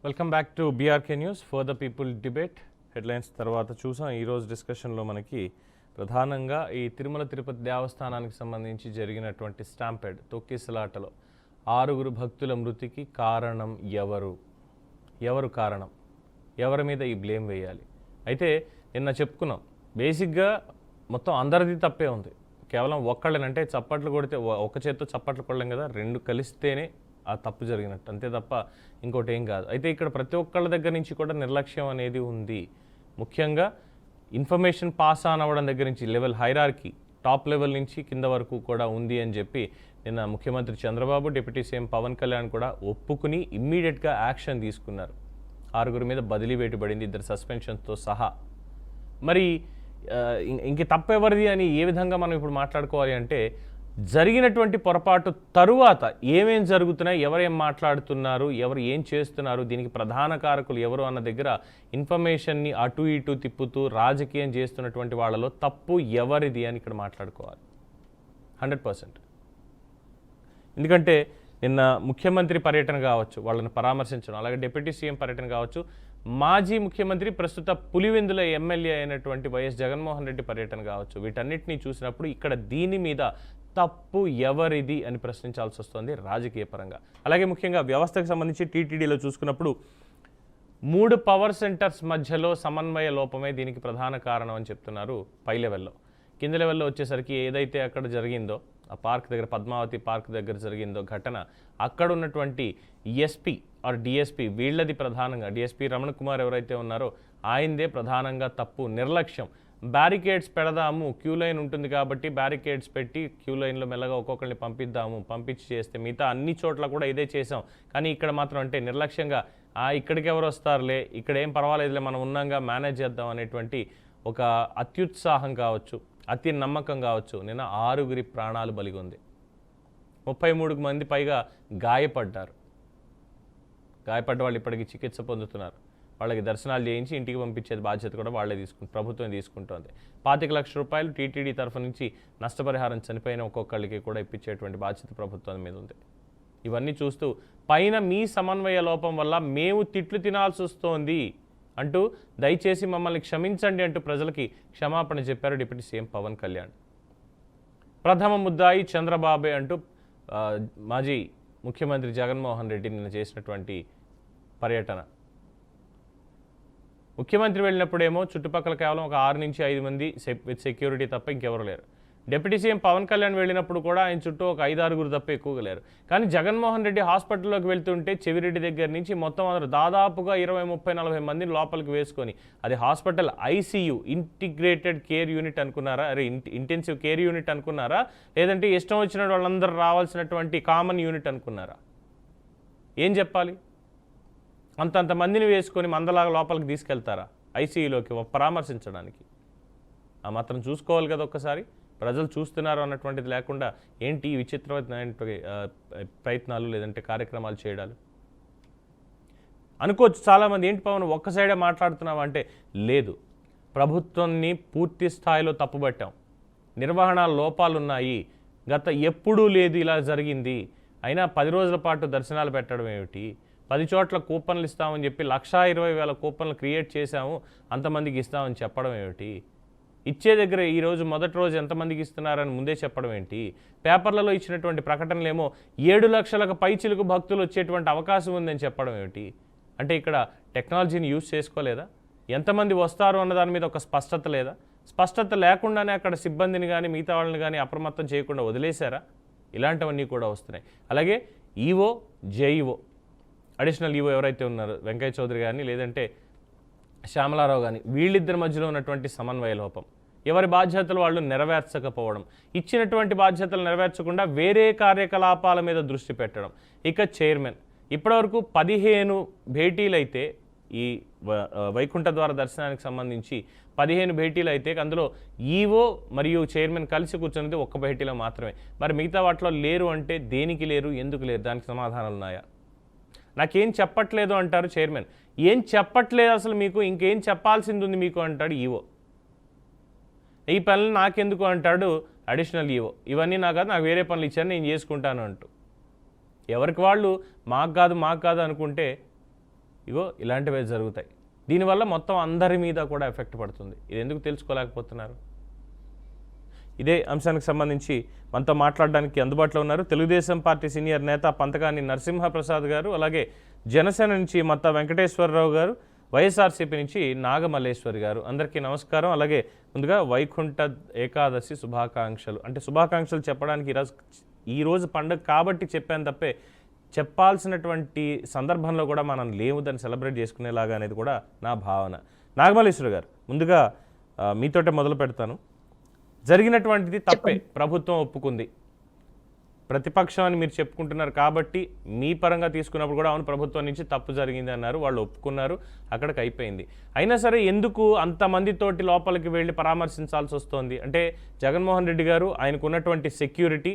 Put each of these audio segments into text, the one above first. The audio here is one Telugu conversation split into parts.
Welcome back to BRK news for the people debate. Headlines తర్వాత చూసాం. ఈరోజు డిస్కషన్లో మనకి ప్రధానంగా ఈ తిరుమల తిరుపతి దేవస్థానానికి సంబంధించి జరిగినటువంటి స్టాంపెడ్ తొక్కిసలాటలో 6 భక్తుల మృతికి కారణం ఎవరు కారణం, ఎవరి మీద ఈ బ్లేమ్ వేయాలి? అయితే నిన్న చెప్పుకున్నాం, బేసిక్గా మొత్తం అందరిది తప్పే ఉంది. కేవలం ఒక్కళ్ళనంటే చప్పట్లు కొడితే ఒక చేత్తో చప్పట్లు కొడలేం కదా, 2 కలిస్తేనే ఆ తప్పు జరిగినట్టు, అంతే తప్ప ఇంకోటి ఏం కాదు. అయితే ఇక్కడ ప్రతి ఒక్కళ్ళ దగ్గర నుంచి కూడా నిర్లక్ష్యం అనేది ఉంది. ముఖ్యంగా ఇన్ఫర్మేషన్ పాస్ ఆన్ అవ్వడం దగ్గర నుంచి లెవెల్ హైరార్కీ టాప్ లెవెల్ నుంచి కింద వరకు కూడా ఉంది అని చెప్పి నిన్న ముఖ్యమంత్రి చంద్రబాబు, డిప్యూటీ సీఎం పవన్ కళ్యాణ్ కూడా ఒప్పుకుని ఇమ్మీడియట్గా యాక్షన్ తీసుకున్నారు. 6 మీద బదిలీ వేటు పడింది, 2 సస్పెన్షన్స్తో సహా. మరి ఇంక తప్పెవరిది అని ఏ విధంగా మనం ఇప్పుడు మాట్లాడుకోవాలి అంటే, జరిగినటువంటి పొరపాటు తరువాత ఏమేం జరుగుతున్నాయి, ఎవరేం మాట్లాడుతున్నారు, ఎవరు ఏం చేస్తున్నారు, దీనికి ప్రధాన కారకులు ఎవరు అన్న దగ్గర ఇన్ఫర్మేషన్ని అటు ఇటు తిప్పుతూ రాజకీయం చేస్తున్నటువంటి వాళ్ళలో తప్పు ఎవరిది అని ఇక్కడ మాట్లాడుకోవాలి 100%. ఎందుకంటే నిన్న ముఖ్యమంత్రి పర్యటన కావచ్చు, వాళ్ళని పరామర్శించడం, అలాగే డిప్యూటీ సీఎం పర్యటన కావచ్చు, మాజీ ముఖ్యమంత్రి ప్రస్తుత పులివెందుల ఎమ్మెల్యే అయినటువంటి వైఎస్ జగన్మోహన్ రెడ్డి పర్యటన కావచ్చు, వీటన్నిటినీ చూసినప్పుడు ఇక్కడ దీని మీద తప్పు ఎవరిది అని ప్రశ్నించాల్సి వస్తుంది రాజకీయ పరంగా. అలాగే ముఖ్యంగా వ్యవస్థకు సంబంధించి టీటీడీలో చూసుకున్నప్పుడు 3 పవర్ సెంటర్స్ మధ్యలో సమన్వయ లోపమే దీనికి ప్రధాన కారణం అని చెప్తున్నారు పై లెవెల్లో. కింద లెవెల్లో వచ్చేసరికి ఏదైతే అక్కడ జరిగిందో, ఆ పార్క్ దగ్గర, పద్మావతి పార్క్ దగ్గర జరిగిందో ఘటన, అక్కడ ఉన్నటువంటి ఎస్పీ ఆర్ డిఎస్పీ వీళ్ళది ప్రధానంగా, డిఎస్పీ రమణ కుమార్ ఎవరైతే ఉన్నారో ఆయనదే ప్రధానంగా తప్పు, నిర్లక్ష్యం. బ్యారికేడ్స్ పెడదాము, క్యూ లైన్ ఉంటుంది కాబట్టి బ్యారికేడ్స్ పెట్టి క్యూ లైన్లో మెల్లగా ఒక్కొక్కరిని పంపించి చేస్తే మిగతా అన్ని చోట్ల కూడా ఇదే చేసాం. కానీ ఇక్కడ మాత్రం అంటే నిర్లక్ష్యంగా ఇక్కడికి ఎవరు వస్తారులే, ఇక్కడ ఏం పర్వాలేదులే, మనం ఉన్నాగా మేనేజ్ చేద్దాం అనేటువంటి ఒక అత్యుత్సాహం కావచ్చు, అతి నమ్మకం కావచ్చు, నిన్న 6 ప్రాణాలు బలిగొంది. 33 మంది పైగా గాయపడ్డారు. గాయపడ్డ వాళ్ళు ఇప్పటికీ చికిత్స పొందుతున్నారు. వాళ్ళకి దర్శనాలు చేయించి ఇంటికి పంపించే బాధ్యత కూడా ప్రభుత్వం తీసుకుంటోంది. 25 లక్షల రూపాయలు టీటీడీ తరఫు నుంచి నష్టపరిహారం చనిపోయిన ఒక్కొక్కళ్ళకి కూడా ఇప్పించేటువంటి బాధ్యత ప్రభుత్వం మీద ఉంది. ఇవన్నీ చూస్తూ పైన మీ సమన్వయ లోపం వల్ల మేము తిట్లు తినాల్సి వస్తోంది అంటూ దయచేసి మమ్మల్ని క్షమించండి అంటూ ప్రజలకి క్షమాపణ చెప్పారు డిప్యూటీ సీఎం పవన్ కళ్యాణ్. ప్రథమ ముద్దాయి చంద్రబాబే అంటూ మాజీ ముఖ్యమంత్రి జగన్మోహన్ రెడ్డి నిన్న చేసినటువంటి పర్యటన. ముఖ్యమంత్రి వెళ్ళినప్పుడేమో చుట్టుపక్కల కేవలం ఒక 6 నుంచి 5 మంది విత్ సెక్యూరిటీ తప్ప ఇంకెవరు లేరు. డిప్యూటీ సీఎం పవన్ కళ్యాణ్ వెళ్ళినప్పుడు కూడా ఆయన చుట్టూ ఒక 5-6 తప్ప ఎక్కువగా లేరు. కానీ జగన్మోహన్ రెడ్డి హాస్పిటల్లోకి వెళ్తుంటే చెవిరెడ్డి దగ్గర నుంచి మొత్తం అందరూ దాదాపుగా 20, 30, 40 మందిని లోపలికి వేసుకొని, అది hospital ICU integrated care unit అనుకున్నారా, ఇంటెన్సివ్ కేర్ యూనిట్ అనుకున్నారా, లేదంటే ఇష్టం వచ్చిన వాళ్ళందరూ రావాల్సినటువంటి కామన్ యూనిట్ అనుకున్నారా? ఏం చెప్పాలి? అంతమందిని వేసుకొని మందలాగా లోపలికి తీసుకెళ్తారా ఐసీయూలోకి పరామర్శించడానికి? ఆ మాత్రం చూసుకోవాలి కదా ఒక్కసారి. ప్రజలు చూస్తున్నారు అన్నటువంటిది లేకుండా ఏంటి విచిత్రమైన ప్రయత్నాలు లేదంటే కార్యక్రమాలు చేయడాలు అనుకోవచ్చు చాలామంది. ఏంటి పవన్ ఒక్క సైడే మాట్లాడుతున్నావు అంటే, లేదు, ప్రభుత్వాన్ని పూర్తి స్థాయిలో తప్పుబట్టాం, నిర్వహణ లోపాలున్నాయి, ఎప్పుడూ లేదు ఇలా జరిగింది. అయినా 10 రోజుల పాటు దర్శనాలు పెట్టడం ఏమిటి, 10 చోట్ల కూపన్లు ఇస్తామని చెప్పి 1,20,000 కూపన్లు క్రియేట్ చేశాము, అంతమందికి ఇస్తామని చెప్పడం ఏమిటి? ఇచ్చే దగ్గర ఈరోజు మొదటి రోజు ఎంతమందికి ఇస్తున్నారని ముందే చెప్పడం ఏంటి? పేపర్లలో ఇచ్చినటువంటి ప్రకటనలేమో 7 లక్షలకు పైచిలకు భక్తులు వచ్చేటువంటి అవకాశం ఉందని చెప్పడం ఏమిటి? అంటే ఇక్కడ టెక్నాలజీని యూజ్ చేసుకోలేదా? ఎంతమంది వస్తారు అన్న దాని మీద ఒక స్పష్టత లేదా? స్పష్టత లేకుండానే అక్కడ సిబ్బందిని కానీ మిగతా వాళ్ళని కానీ అప్రమత్తం చేయకుండా వదిలేశారా? ఇలాంటివన్నీ కూడా వస్తున్నాయి. అలాగే ఈఓ, జేఈఓ, అడిషనల్ ఈఓ ఎవరైతే ఉన్నారో వెంకయ్య చౌదరి కానీ లేదంటే శ్యామలారావు కానీ, వీళ్ళిద్దరి మధ్యలో ఉన్నటువంటి సమన్వయ లోపం, ఎవరి బాధ్యతలు వాళ్ళు నెరవేర్చకపోవడం, ఇచ్చినటువంటి బాధ్యతలు నెరవేర్చకుండా వేరే కార్యకలాపాల మీద దృష్టి పెట్టడం. ఇక చైర్మన్ ఇప్పటివరకు 15 భేటీలు అయితే, ఈ వైకుంఠ ద్వార దర్శనానికి సంబంధించి 15 భేటీలు అయితే అందులో ఈఓ మరియు చైర్మన్ కలిసి కూర్చున్నది 1 భేటీలో మాత్రమే. మరి మిగతా వాటిలో లేరు అంటే దేనికి లేరు, ఎందుకు లేరు, దానికి సమాధానాలు ఉన్నాయా? నాకేం చెప్పట్లేదు అంటారు చైర్మన్. ఏం చెప్పట్లేదు అసలు మీకు, ఇంకేం చెప్పాల్సింది ఉంది మీకు అంటాడు ఈఓ. ఈ పనులు నాకెందుకు అంటాడు అడిషనల్ ఈఓ. ఇవన్నీ నాకు వేరే పనులు ఇచ్చాను, నేను చేసుకుంటాను అంటూ. ఎవరికి వాళ్ళు మాకు కాదు అనుకుంటే ఇగో ఇలాంటివే జరుగుతాయి. దీనివల్ల మొత్తం అందరి మీద కూడా ఎఫెక్ట్ పడుతుంది. ఇది ఎందుకు తెలుసుకోలేకపోతున్నారు? ఇదే అంశానికి సంబంధించి మనతో మాట్లాడడానికి అందుబాటులో ఉన్నారు తెలుగుదేశం పార్టీ సీనియర్ నేత పంతకాని నరసింహప్రసాద్ గారు, అలాగే జనసేన నుంచి మత్త వెంకటేశ్వరరావు గారు, వైఎస్ఆర్సీపీ నుంచి నాగమల్లేశ్వరి గారు. అందరికీ నమస్కారం. అలాగే ముందుగా వైకుంఠ ఏకాదశి శుభాకాంక్షలు. అంటే శుభాకాంక్షలు చెప్పడానికి ఈరోజు పండుగ కాబట్టి చెప్పాను తప్పే, చెప్పాల్సినటువంటి సందర్భంలో కూడా మనం లేవు దాన్ని సెలబ్రేట్ చేసుకునేలాగా అనేది కూడా నా భావన. నాగమల్లేశ్వరి గారు, ముందుగా మీతోటే మొదలు పెడతాను. జరిగినటువంటిది తప్పే, ప్రభుత్వం ఒప్పుకుంది. ప్రతిపక్షం అని మీరు చెప్పుకుంటున్నారు కాబట్టి మీ పరంగా తీసుకున్నప్పుడు కూడా అవును ప్రభుత్వం నుంచి తప్పు జరిగింది అన్నారు, వాళ్ళు ఒప్పుకున్నారు, అక్కడికి అయిపోయింది. అయినా సరే ఎందుకు అంతమందితోటి లోపలికి వెళ్ళి పరామర్శించాల్సి వస్తుంది? అంటే జగన్మోహన్ రెడ్డి గారు, ఆయనకు ఉన్నటువంటి సెక్యూరిటీ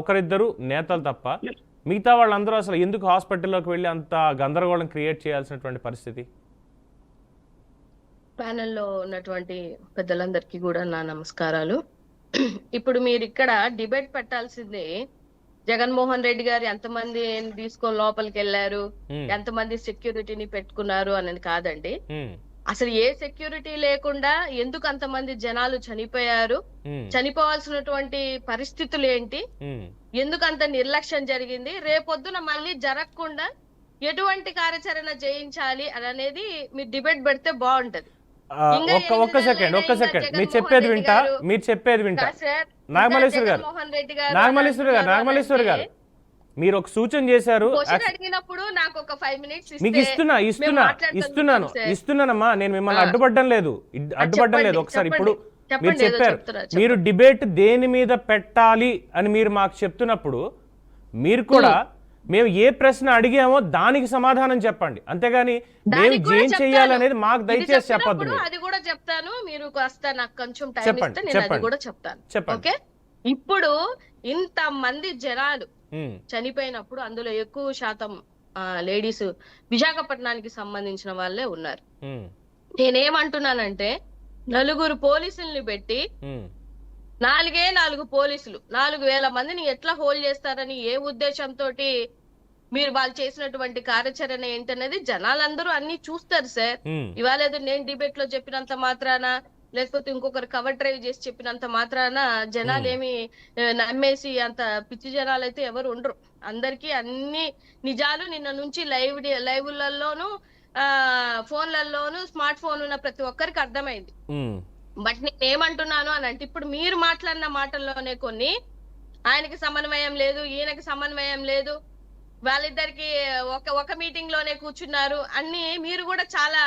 ఒకరిద్దరు నేతలు తప్ప మిగతా వాళ్ళందరూ అసలు ఎందుకు హాస్పిటల్లోకి వెళ్ళి అంత గందరగోళం క్రియేట్ చేయాల్సినటువంటి పరిస్థితి? ప్యానెల్లో ఉన్నటువంటి పెద్దలందరికీ కూడా నా నమస్కారాలు. ఇప్పుడు మీరు ఇక్కడ డిబేట్ పెట్టాల్సిందే జగన్మోహన్ రెడ్డి గారు ఎంతమంది తీసుకొని లోపలికి వెళ్ళారు, ఎంతమంది సెక్యూరిటీని పెట్టుకున్నారు అనేది కాదండి. అసలు ఏ సెక్యూరిటీ లేకుండా ఎందుకు అంతమంది జనాలు చనిపోయారు, చనిపోవాల్సినటువంటి పరిస్థితులు ఏంటి, ఎందుకు అంత నిర్లక్ష్యం జరిగింది, రేపొద్దున మళ్ళీ జరగకుండా ఎటువంటి కార్యాచరణ చేయించాలి అనేది మీరు డిబేట్ పెడితే బాగుంటది. ఒక్క సెకండ్ మీరు చెప్పేది వింటా నాగమల్లేశ్వరి గారు మీరు ఒక సూచన చేశారు. మీకు ఇస్తున్నానమ్మా, నేను మిమ్మల్ని అడ్డుపడ్డం లేదు. ఒకసారి ఇప్పుడు మీరు చెప్పారు మీరు డిబేట్ దేని మీద పెట్టాలి అని మీరు మాకు చెప్తున్నప్పుడు మీరు కూడా మేము ఏ ప్రశ్న అడిగామో దానికి సమాధానం చెప్పండి, అంతేగాని మేము ఏం చేయాలనేది మాకు దయచేసి చెప్పొద్దు. అది కూడా చెప్తాను, మీరు కాస్త నాకు కొంచెం టైం ఇస్తే నేను అది కూడా చెప్తాను. ఓకే, ఇప్పుడు ఇంత మంది జనాలు చనిపోయినప్పుడు అందులో ఎక్కువ శాతం లేడీస్ విశాఖపట్నానికి సంబంధించిన వాళ్ళే ఉన్నారు. నేనేమంటున్నానంటే 4 పోలీసుల్ని పెట్టి 4 పోలీసులు 4,000 మందిని ఎట్లా హోల్డ్ చేస్తారని ఏ ఉద్దేశంతో మీరు వాళ్ళు చేసినటువంటి కార్యాచరణ ఏంటనేది జనాలందరూ అన్ని చూస్తారు సార్. ఇవాళ ఏదో నేను డిబేట్ లో చెప్పినంత మాత్రాన లేకపోతే ఇంకొకరు కవర్ డ్రైవ్ చేసి చెప్పినంత మాత్రాన జనాలు ఏమి నమ్మేసి అంత పిచ్చి జనాలు అయితే ఎవరు ఉండరు. అందరికీ అన్ని నిజాలు నిన్న నుంచి లైవ్లలోను ఫోన్లలోను స్మార్ట్ ఫోన్ ఉన్న ప్రతి ఒక్కరికి అర్థమైంది. బట్ నేను ఏమంటున్నాను అని అంటే ఇప్పుడు మీరు మాట్లాడిన మాటల్లోనే కొన్ని ఆయనకి సమన్వయం లేదు, ఈయనకి సమన్వయం లేదు, వాళ్ళిద్దరికి ఒక మీటింగ్ లోనే కూర్చున్నారు అన్ని మీరు కూడా చాలా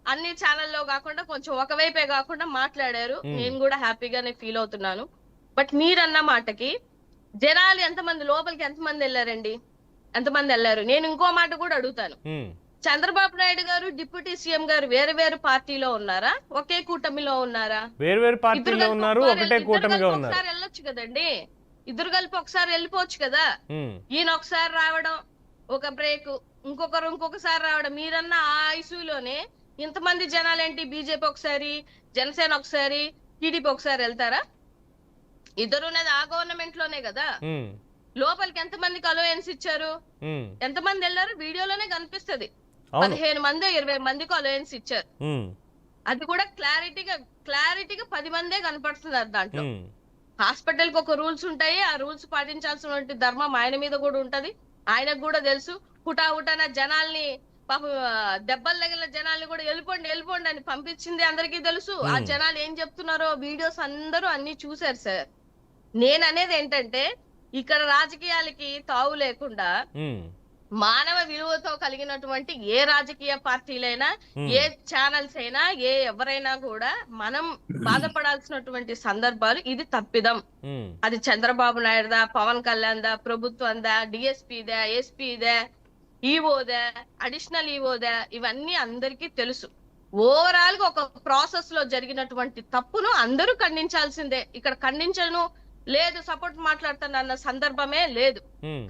అన్ని ఛానల్లో కాకుండా కొంచెం ఒకవైపే కాకుండా మాట్లాడారు. నేను కూడా హ్యాపీగానే ఫీల్ అవుతున్నాను. బట్ మీరన్న మాటకి జనాలు ఎంతమంది లోపలికి ఎంతమంది వెళ్ళారండి, ఎంతమంది వెళ్ళారు? నేను ఇంకో మాట కూడా అడుగుతాను. చంద్రబాబు నాయుడు గారు డిప్యూటీ సీఎం గారు వేరు వేరు పార్టీలో ఉన్నారా, ఒకే కూటమిలో ఉన్నారా? వేరు పార్టీలో ఉన్నారు, ఒకటే కూటమిగా ఉన్నారు. ఒకసారి వెళ్ళొచ్చు కదండి, ఇద్దరు కలిపి ఒకసారి వెళ్ళిపోవచ్చు కదా. ఈయన ఒకసారి రావడం ఒక బ్రేక్, ఇంకొకసారి రావడం. మీరన్న ఆ ఐసీయూలోనే ఇంతమంది జనాలేంటి? బీజేపీ ఒకసారి, జనసేన ఒకసారి, టీడీపీ ఒకసారి వెళ్తారా? ఇద్దరు ఉన్నది ఆ గవర్నమెంట్ లోనే కదా. లోపలికి ఎంతమందికి అలవెన్స్ ఇచ్చారు, ఎంతమంది వెళ్ళారు వీడియోలోనే కనిపిస్తది. 15 మంది 20 మందికి అలవెన్స్ ఇచ్చారు. అది కూడా క్లారిటీగా 10 మందే కనపడుతున్నారు దాంట్లో. హాస్పిటల్ కి ఒక రూల్స్ ఉంటాయి, ఆ రూల్స్ పాటించాల్సిన ధర్మం ఆయన మీద కూడా ఉంటది. ఆయనకు కూడా తెలుసు. హుటాహుటాన జనాల్ని పాప దెబ్బలు తగిలిన జనాల్ని కూడా వెళ్ళిపోండి అని పంపించింది అందరికీ తెలుసు. ఆ జనాలు ఏం చెప్తున్నారో వీడియోస్ అందరూ అన్ని చూసారు సార్. నేను అనేది ఏంటంటే ఇక్కడ రాజకీయాలకి తావు లేకుండా మానవ విలువతో కలిగినటువంటి ఏ రాజకీయ పార్టీలైనా, ఏ ఛానల్స్ అయినా, ఎవరైనా కూడా మనం బాధపడాల్సినటువంటి సందర్భాలు. ఇది తప్పిదం. అది చంద్రబాబు నాయుడుదా, పవన్ కళ్యాణ్ దా, ప్రభుత్వందా, డిఎస్పీదా, ఎస్పీదా, ఈవోదా, అడిషనల్ ఈవోదా, ఇవన్నీ అందరికీ తెలుసు. ఓవరాల్ గా ఒక ప్రాసెస్ లో జరిగినటువంటి తప్పును అందరూ ఖండించాల్సిందే. ఇక్కడ ఖండించను లేదు, సపోర్ట్ మాట్లాడుతాను అన్న సందర్భమే లేదు.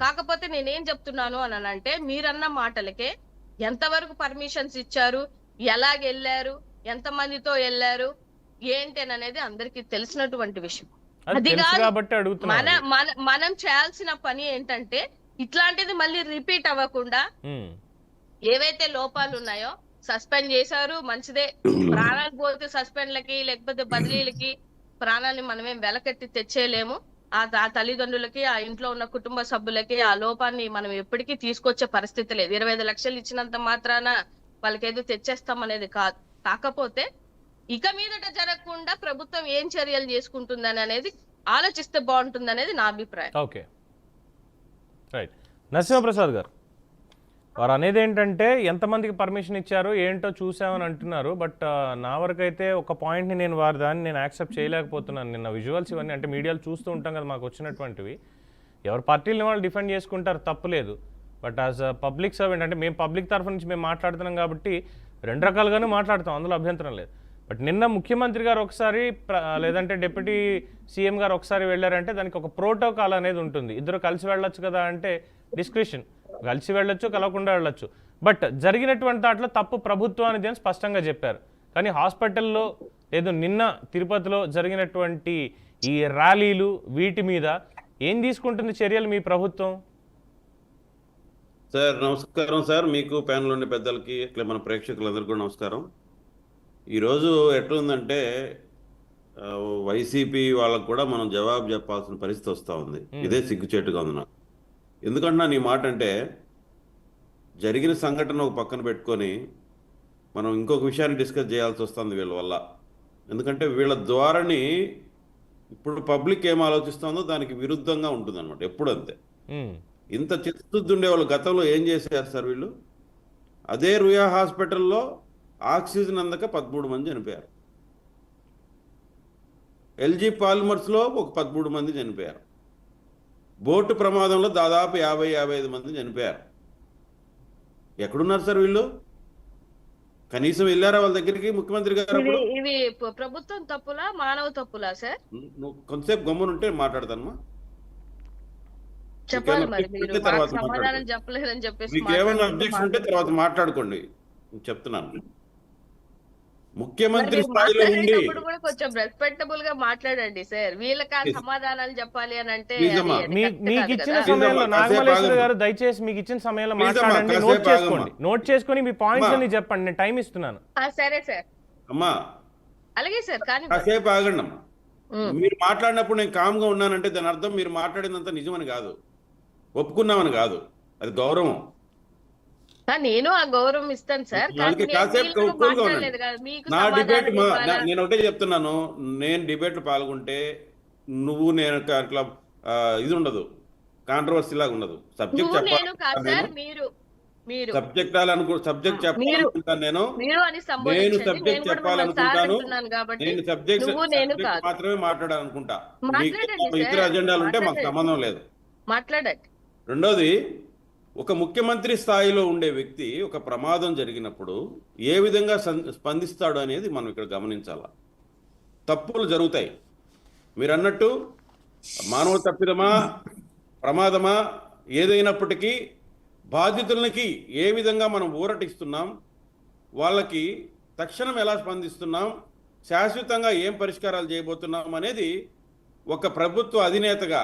కాకపోతే నేనేం చెప్తున్నాను అని అంటే మీరన్న మాటలకే ఎంతవరకు పర్మిషన్స్ ఇచ్చారు, ఎలాగెళ్ళారు, ఎంత మందితో వెళ్ళారు ఏంటి అనేది అందరికి తెలిసినటువంటి విషయం. అది మనం చేయాల్సిన పని ఏంటంటే ఇట్లాంటిది మళ్ళీ రిపీట్ అవ్వకుండా ఏవైతే లోపాలు ఉన్నాయో సస్పెండ్ చేశారు, మంచిదే. ప్రాణాలు పోతే సస్పెండ్లకి లేకపోతే బదిలీలకి ప్రాణాలని మనమేం వెలకట్టి తెచ్చేయలేము. ఆ తల్లిదండ్రులకి, ఆ ఇంట్లో ఉన్న కుటుంబ సభ్యులకి ఆ లోపాన్ని మనం ఎప్పటికీ తీసుకొచ్చే పరిస్థితి లేదు. 25 లక్షలు ఇచ్చినంత మాత్రాన వాళ్ళకేదో తెచ్చేస్తాం అనేది కాదు. కాకపోతే ఇక మీదట జరగకుండా ప్రభుత్వం ఏం చర్యలు చేసుకుంటుందని అనేది ఆలోచిస్తే బాగుంటుంది అనేది నా అభిప్రాయం. Okay, right. నరసింహప్రసాద్ గారు, వారు అనేది ఏంటంటే ఎంతమందికి పర్మిషన్ ఇచ్చారు ఏంటో చూసామని అంటున్నారు. బట్ నా వరకు అయితే ఒక పాయింట్ని నేను దాన్ని యాక్సెప్ట్ చేయలేకపోతున్నాను. నిన్న విజువల్స్ ఇవన్నీ అంటే మీడియాలో చూస్తూ ఉంటాం కదా, మాకు వచ్చినటువంటివి. ఎవరి పార్టీలని వాళ్ళు డిఫెండ్ చేసుకుంటారు, తప్పులేదు. But as a public servant అంటే మేము పబ్లిక్ తరఫు నుంచి మేము మాట్లాడుతున్నాం కాబట్టి రెండు రకాలుగానే మాట్లాడతాం, అందులో అభ్యంతరం లేదు. బట్ నిన్న ముఖ్యమంత్రి గారు ఒకసారి లేదంటే డిప్యూటీ సీఎం గారు ఒకసారి వెళ్ళారంటే దానికి ఒక ప్రోటోకాల్ అనేది ఉంటుంది. ఇద్దరు కలిసి వెళ్ళొచ్చు కదా అంటే డిస్క్రిప్షన్, కలిసి వెళ్ళొచ్చు, కలవకుండా వెళ్ళొచ్చు. బట్ జరిగినటువంటి దాంట్లో తప్పు ప్రభుత్వానికి అని స్పష్టంగా చెప్పారు. కానీ హాస్పిటల్లో లేదు నిన్న తిరుపతిలో జరిగినటువంటి ఈ ర్యాలీలు వీటి మీద ఏం తీసుకుంటుంది చర్యలు మీ ప్రభుత్వం? సార్ నమస్కారం సార్, మీకు ప్యానల్ ఉండే పెద్దలకి ఇట్లా మన ప్రేక్షకులందరికీ కూడా నమస్కారం. ఈరోజు ఎట్లుందంటే వైసీపీ వాళ్ళకు కూడా మనం జవాబు చెప్పాల్సిన పరిస్థితి వస్తూ ఉంది. ఇదే సిగ్గుచేటుగా ఉంది నాకు. ఎందుకంటున్నా నీ మాట అంటే జరిగిన సంఘటన ఒక పక్కన పెట్టుకొని మనం ఇంకొక విషయాన్ని డిస్కస్ చేయాల్సి వస్తుంది వీళ్ళ వల్ల. ఎందుకంటే వీళ్ళ ద్వారాని ఇప్పుడు పబ్లిక్ ఏం ఆలోచిస్తుందో దానికి విరుద్ధంగా ఉంటుంది అనమాట. ఎప్పుడు అంతే. ఇంత చిత్తశుద్ధి ఉండే వాళ్ళు గతంలో ఏం చేశారు సార్ వీళ్ళు? అదే రుయా హాస్పిటల్లో ఆక్సిజన్ అందక 13 మంది చనిపోయారు. ఎల్జీ పాలిమర్స్లో ఒక 13 మంది చనిపోయారు. బోటు ప్రమాదంలో దాదాపు 50-55 మంది చనిపోయారు. ఎక్కడున్నారు సార్ వీళ్ళు? కనీసం వెళ్ళారా వాళ్ళ దగ్గరికి ముఖ్యమంత్రి గారు? ఇవి ప్రభుత్వం తప్పులా మానవ తప్పులా సార్? నువ్వు కొంతసేపు గమ్మునుంటే మాట్లాడతానమ్మా. చెప్పాలి మరి, మీరు సమాధానం చెప్పలేదని చెప్పేసి మీకు ఏమైనా అబ్జెక్షన్ ఉంటే తర్వాత మాట్లాడుకోండి. చెప్తున్నాను, ముఖ్యమంత్రి స్థాయిలో ఉండి కొంచెం రెస్పెక్టబుల్ గా మాట్లాడండి సార్. వీళ్ళకి సమాధానాలు చెప్పాలి అని అంటే మీకు ఇచ్చిన సమయంలో నాగమల్లేశ్వర గారు దయచేసి మీకు ఇచ్చిన సమయంలో మాట్లాడండి, నోట్ చేసుకొని మీ పాయింట్స్ అన్ని చెప్పండి, నేను టైం ఇస్తున్నాను. సరే సార్. అమ్మా అలాగే సార్, కానీ కాసేపు ఆగండి అమ్మా. మీరు మాట్లాడినప్పుడు నేను కామ్గా ఉన్నానంటే దాని అర్థం మీరు మాట్లాడినంత నిజమని కాదు, ఒప్పుకున్నామని కాదు, అది గౌరవం. నేను ఆ గౌరవం ఇస్తాను సార్. నా డిబేట్ నేను ఒకటే చెప్తున్నాను, నేను డిబేట్లు పాల్గొంటే నువ్వు నేను అట్లా ఇది ఉండదు, కాంట్రవర్సీ లాగా ఉండదు. సబ్జెక్ట్ సబ్జెక్ట్ చెప్పాలనుకుంటాను నేను సబ్జెక్ట్ చెప్పాలనుకుంటాను, నేను సబ్జెక్ట్ మాత్రమే మాట్లాడాలనుకుంటా. ఇతర అజెండాలు ఉంటే మాకు సంబంధం లేదు. మాట్లాడండి. రెండోది, ఒక ముఖ్యమంత్రి స్థాయిలో ఉండే వ్యక్తి ఒక ప్రమాదం జరిగినప్పుడు ఏ విధంగా స్పందిస్తాడు అనేది మనం ఇక్కడ గమనించాల. తప్పులు జరుగుతాయి, మీరు అన్నట్టు మానవ తప్పిదమా ప్రమాదమా ఏదైనప్పటికీ బాధితులకి ఏ విధంగా మనం ఊరటిస్తున్నాం, వాళ్ళకి తక్షణం ఎలా స్పందిస్తున్నాం, శాశ్వతంగా ఏం పరిష్కారాలు చేయబోతున్నాం అనేది ఒక ప్రభుత్వ అధినేతగా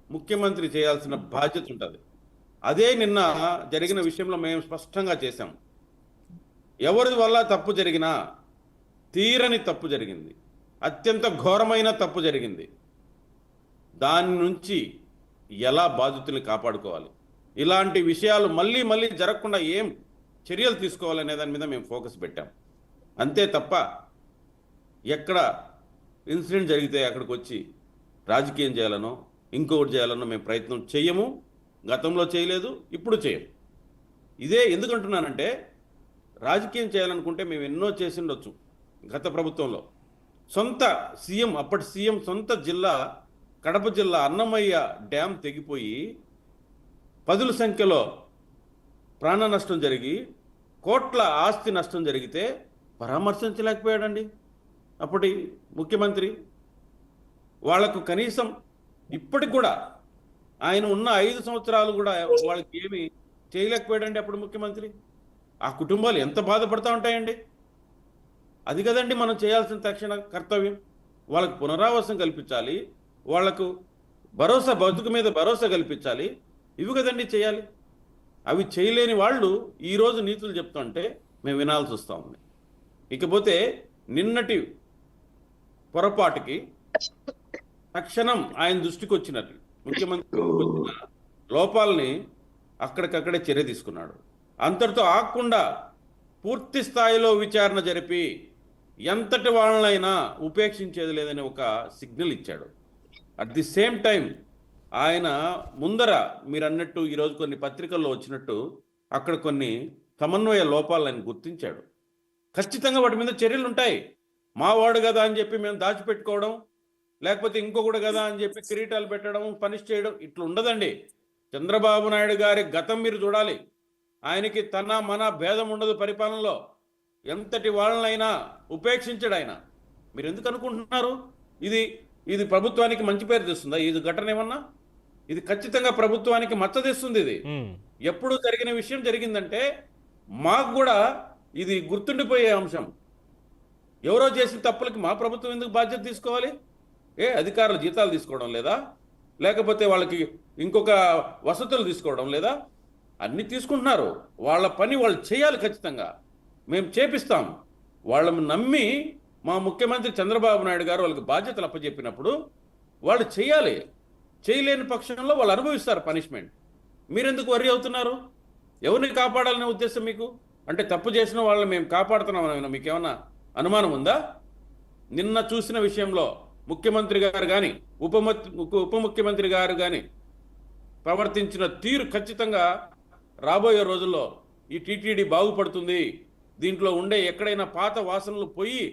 ముఖ్యమంత్రి చేయాల్సిన బాధ్యత ఉంటుంది. అదే నిన్న జరిగిన విషయంలో మేము స్పష్టంగా చేశాం. ఎవరి వల్ల తప్పు జరిగినా తీరని తప్పు జరిగింది, అత్యంత ఘోరమైన తప్పు జరిగింది, దాని నుంచి ఎలా బాధితుల్ని కాపాడుకోవాలి, ఇలాంటి విషయాలు మళ్ళీ మళ్ళీ జరగకుండా ఏం చర్యలు తీసుకోవాలనే దాని మీద మేము ఫోకస్ పెట్టాం. అంతే తప్ప ఎక్కడ ఇన్సిడెంట్ జరిగితే అక్కడికి వచ్చి రాజకీయం చేయాలనో ఇంకొకటి చేయాలనో మేము ప్రయత్నం చేయము, గతంలో చేయలేదు, ఇప్పుడు చేయం. ఇదే ఎందుకంటున్నానంటే రాజకీయం చేయాలనుకుంటే మేము ఎన్నో చేసి ఉండొచ్చు. గత ప్రభుత్వంలో సొంత సీఎం, అప్పటి సీఎం సొంత జిల్లా కడప జిల్లా అన్నమయ్య డ్యామ్ తెగిపోయి 10ల సంఖ్యలో ప్రాణ నష్టం జరిగి కోట్ల ఆస్తి నష్టం జరిగితే పరామర్శించలేకపోయాడండి అప్పటి ముఖ్యమంత్రి. వాళ్లకు కనీసం ఇప్పటికి కూడా ఆయన ఉన్న 5 సంవత్సరాలు కూడా వాళ్ళకి ఏమి చేయలేకపోయాడండి అప్పుడు ముఖ్యమంత్రి. ఆ కుటుంబాలు ఎంత బాధపడతా ఉంటాయండి. అది కదండి మనం చేయాల్సిన తక్షణ కర్తవ్యం. వాళ్ళకు పునరావాసం కల్పించాలి, వాళ్లకు భరోసా, బతుకు మీద భరోసా కల్పించాలి, ఇవి కదండి చేయాలి. అవి చేయలేని వాళ్ళు ఈరోజు నీతులు చెప్తుంటే మేము వినాల్సి వస్తూ ఉంది. ఇకపోతే నిన్నటి పొరపాటుకి తక్షణం ఆయన దృష్టికి వచ్చినట్టు ముఖ్యమంత్రి వచ్చిన లోపాలని అక్కడికక్కడే చర్య తీసుకున్నాడు. అంతటితో ఆగకుండా పూర్తి స్థాయిలో విచారణ జరిపి ఎంతటి వాళ్ళనైనా ఉపేక్షించేది లేదని ఒక సిగ్నల్ ఇచ్చాడు. అట్ ది సేమ్ టైం ఆయన ముందర మీరు అన్నట్టు ఈరోజు కొన్ని పత్రికల్లో వచ్చినట్టు అక్కడ కొన్ని సమన్వయ లోపాలను ఆయన గుర్తించాడు. ఖచ్చితంగా వాటి మీద చర్యలు ఉంటాయి. మావాడు కదా అని చెప్పి మేము దాచిపెట్టుకోవడం, లేకపోతే ఇంకొకడు కదా అని చెప్పి కిరీటాలు పెట్టడం, పనిష్ చేయడం ఇట్లా ఉండదండి. చంద్రబాబు నాయుడు గారి గతం మీరు చూడాలి. ఆయనకి తన మన భేదం ఉండదు పరిపాలనలో. ఎంతటి వాళ్ళనైనా ఉపేక్షించడు ఆయన. మీరు ఎందుకు అనుకుంటున్నారు ఇది ప్రభుత్వానికి మంచి పేరు తెస్తుందా? ఇది ఘటన ఏమన్నా? ఇది ఖచ్చితంగా ప్రభుత్వానికి మచ్చ తెస్తుంది. ఇది ఎప్పుడు జరిగిన విషయం జరిగిందంటే మాకు కూడా ఇది గుర్తుండిపోయే అంశం. ఎవరో చేసిన తప్పులకి మా ప్రభుత్వం ఎందుకు బాధ్యత తీసుకోవాలి? అధికారుల జీతాలు తీసుకోవడం లేదా? లేకపోతే వాళ్ళకి ఇంకొక వసతులు తీసుకోవడం లేదా? అన్ని తీసుకుంటున్నారు. వాళ్ళ పని వాళ్ళు చేయాలి. ఖచ్చితంగా మేము చేపిస్తాం. వాళ్ళని నమ్మి మా ముఖ్యమంత్రి చంద్రబాబు నాయుడు గారు వాళ్ళకి బాధ్యతలు అప్పచెప్పినప్పుడు వాళ్ళు చేయాలి. చేయలేని పక్షంలో వాళ్ళు అనుభవిస్తారు పనిష్మెంట్. మీరెందుకు వర్రీ అవుతున్నారు? ఎవరిని కాపాడాలనే ఉద్దేశం మీకు? అంటే తప్పు చేసిన వాళ్ళని మేము కాపాడుతున్నామని మీకు ఏమన్నా అనుమానం ఉందా? నిన్న చూసిన విషయంలో ముఖ్యమంత్రి గారు కానీ ఉప ముఖ్యమంత్రి గారు కానీ ప్రవర్తించిన తీరు ఖచ్చితంగా రాబోయే రోజుల్లో ఈ టీటీడీ బాగుపడుతుంది, దీంట్లో ఉండే ఎక్కడైనా పాత వాసనలు పోయి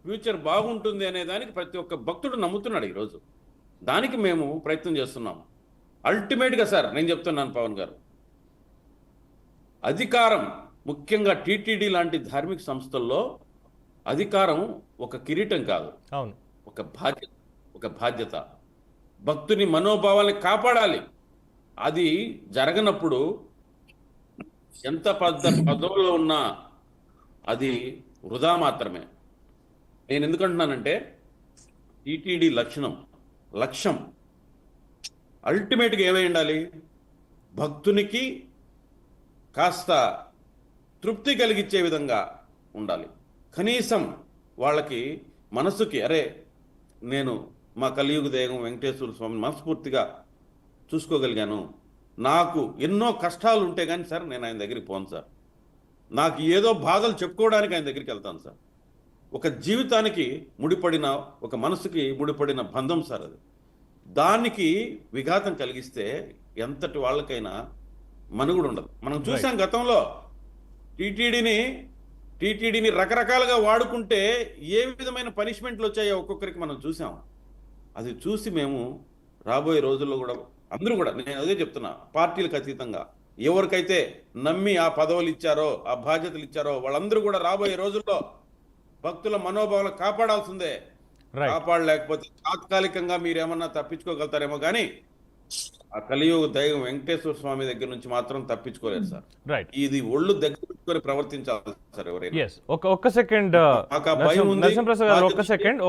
ఫ్యూచర్ బాగుంటుంది అనే దానికి ప్రతి ఒక్క భక్తుడు నమ్ముతున్నాడు ఈరోజు. దానికి మేము ప్రయత్నం చేస్తున్నాం. అల్టిమేట్గా సార్ నేను చెప్తున్నాను పవన్ గారు, అధికారం ముఖ్యంగా టీటీడీ లాంటి ధార్మిక సంస్థల్లో అధికారం ఒక కిరీటం కాదు, అవును, ఒక బాధ్యత. భక్తుని మనోభావాల్ని కాపాడాలి. అది జరగనప్పుడు ఎంత పదవుల్లో ఉన్నా అది వృధా మాత్రమే. నేను ఎందుకంటున్నానంటే టీటీడీ లక్ష్యం అల్టిమేట్గా ఏమై ఉండాలి? భక్తునికి కాస్త తృప్తి కలిగించే విధంగా ఉండాలి. కనీసం వాళ్ళకి మనసుకి నేను మా కలియుగ దైవం వెంకటేశ్వర స్వామిని మనస్ఫూర్తిగా చూసుకోగలిగాను. నాకు ఎన్నో కష్టాలు ఉంటే కానీ సార్ నేను ఆయన దగ్గరికి పోను సార్. నాకు ఏదో బాధలు చెప్పుకోవడానికి ఆయన దగ్గరికి వెళ్తాను సార్. ఒక జీవితానికి ముడిపడిన, ఒక మనసుకి ముడిపడిన బంధం సార్ అది. దానికి విఘాతం కలిగిస్తే ఎంతటి వాళ్ళకైనా మనుగుడు ఉండదు. మనం చూసాం గతంలో టీటీడీని రకరకాలుగా వాడుకుంటే ఏ విధమైన పనిష్మెంట్లు వచ్చాయో ఒక్కొక్కరికి మనం చూసాం. అది చూసి మేము రాబోయే రోజుల్లో కూడా అందరూ కూడా, నేను అదే చెప్తున్నా, పార్టీలకు అతీతంగా ఎవరికైతే నమ్మి ఆ పదవులు ఇచ్చారో, ఆ బాధ్యతలు ఇచ్చారో వాళ్ళందరూ కూడా రాబోయే రోజుల్లో భక్తుల మనోభావాలు కాపాడాల్సిందే. కాపాడలేకపోతే తాత్కాలికంగా మీరేమన్నా తప్పించుకోగలుగుతారేమో కానీ ఆ కలియుగ దైవం వెంకటేశ్వర స్వామి దగ్గర నుంచి మాత్రం తప్పించుకోలేదు సార్. రైట్, ఇది ఒళ్ళు దగ్గర పెట్టుకొని ప్రవర్తించాలి సార్ ఎవరైనా. ఒక్క సెకండ్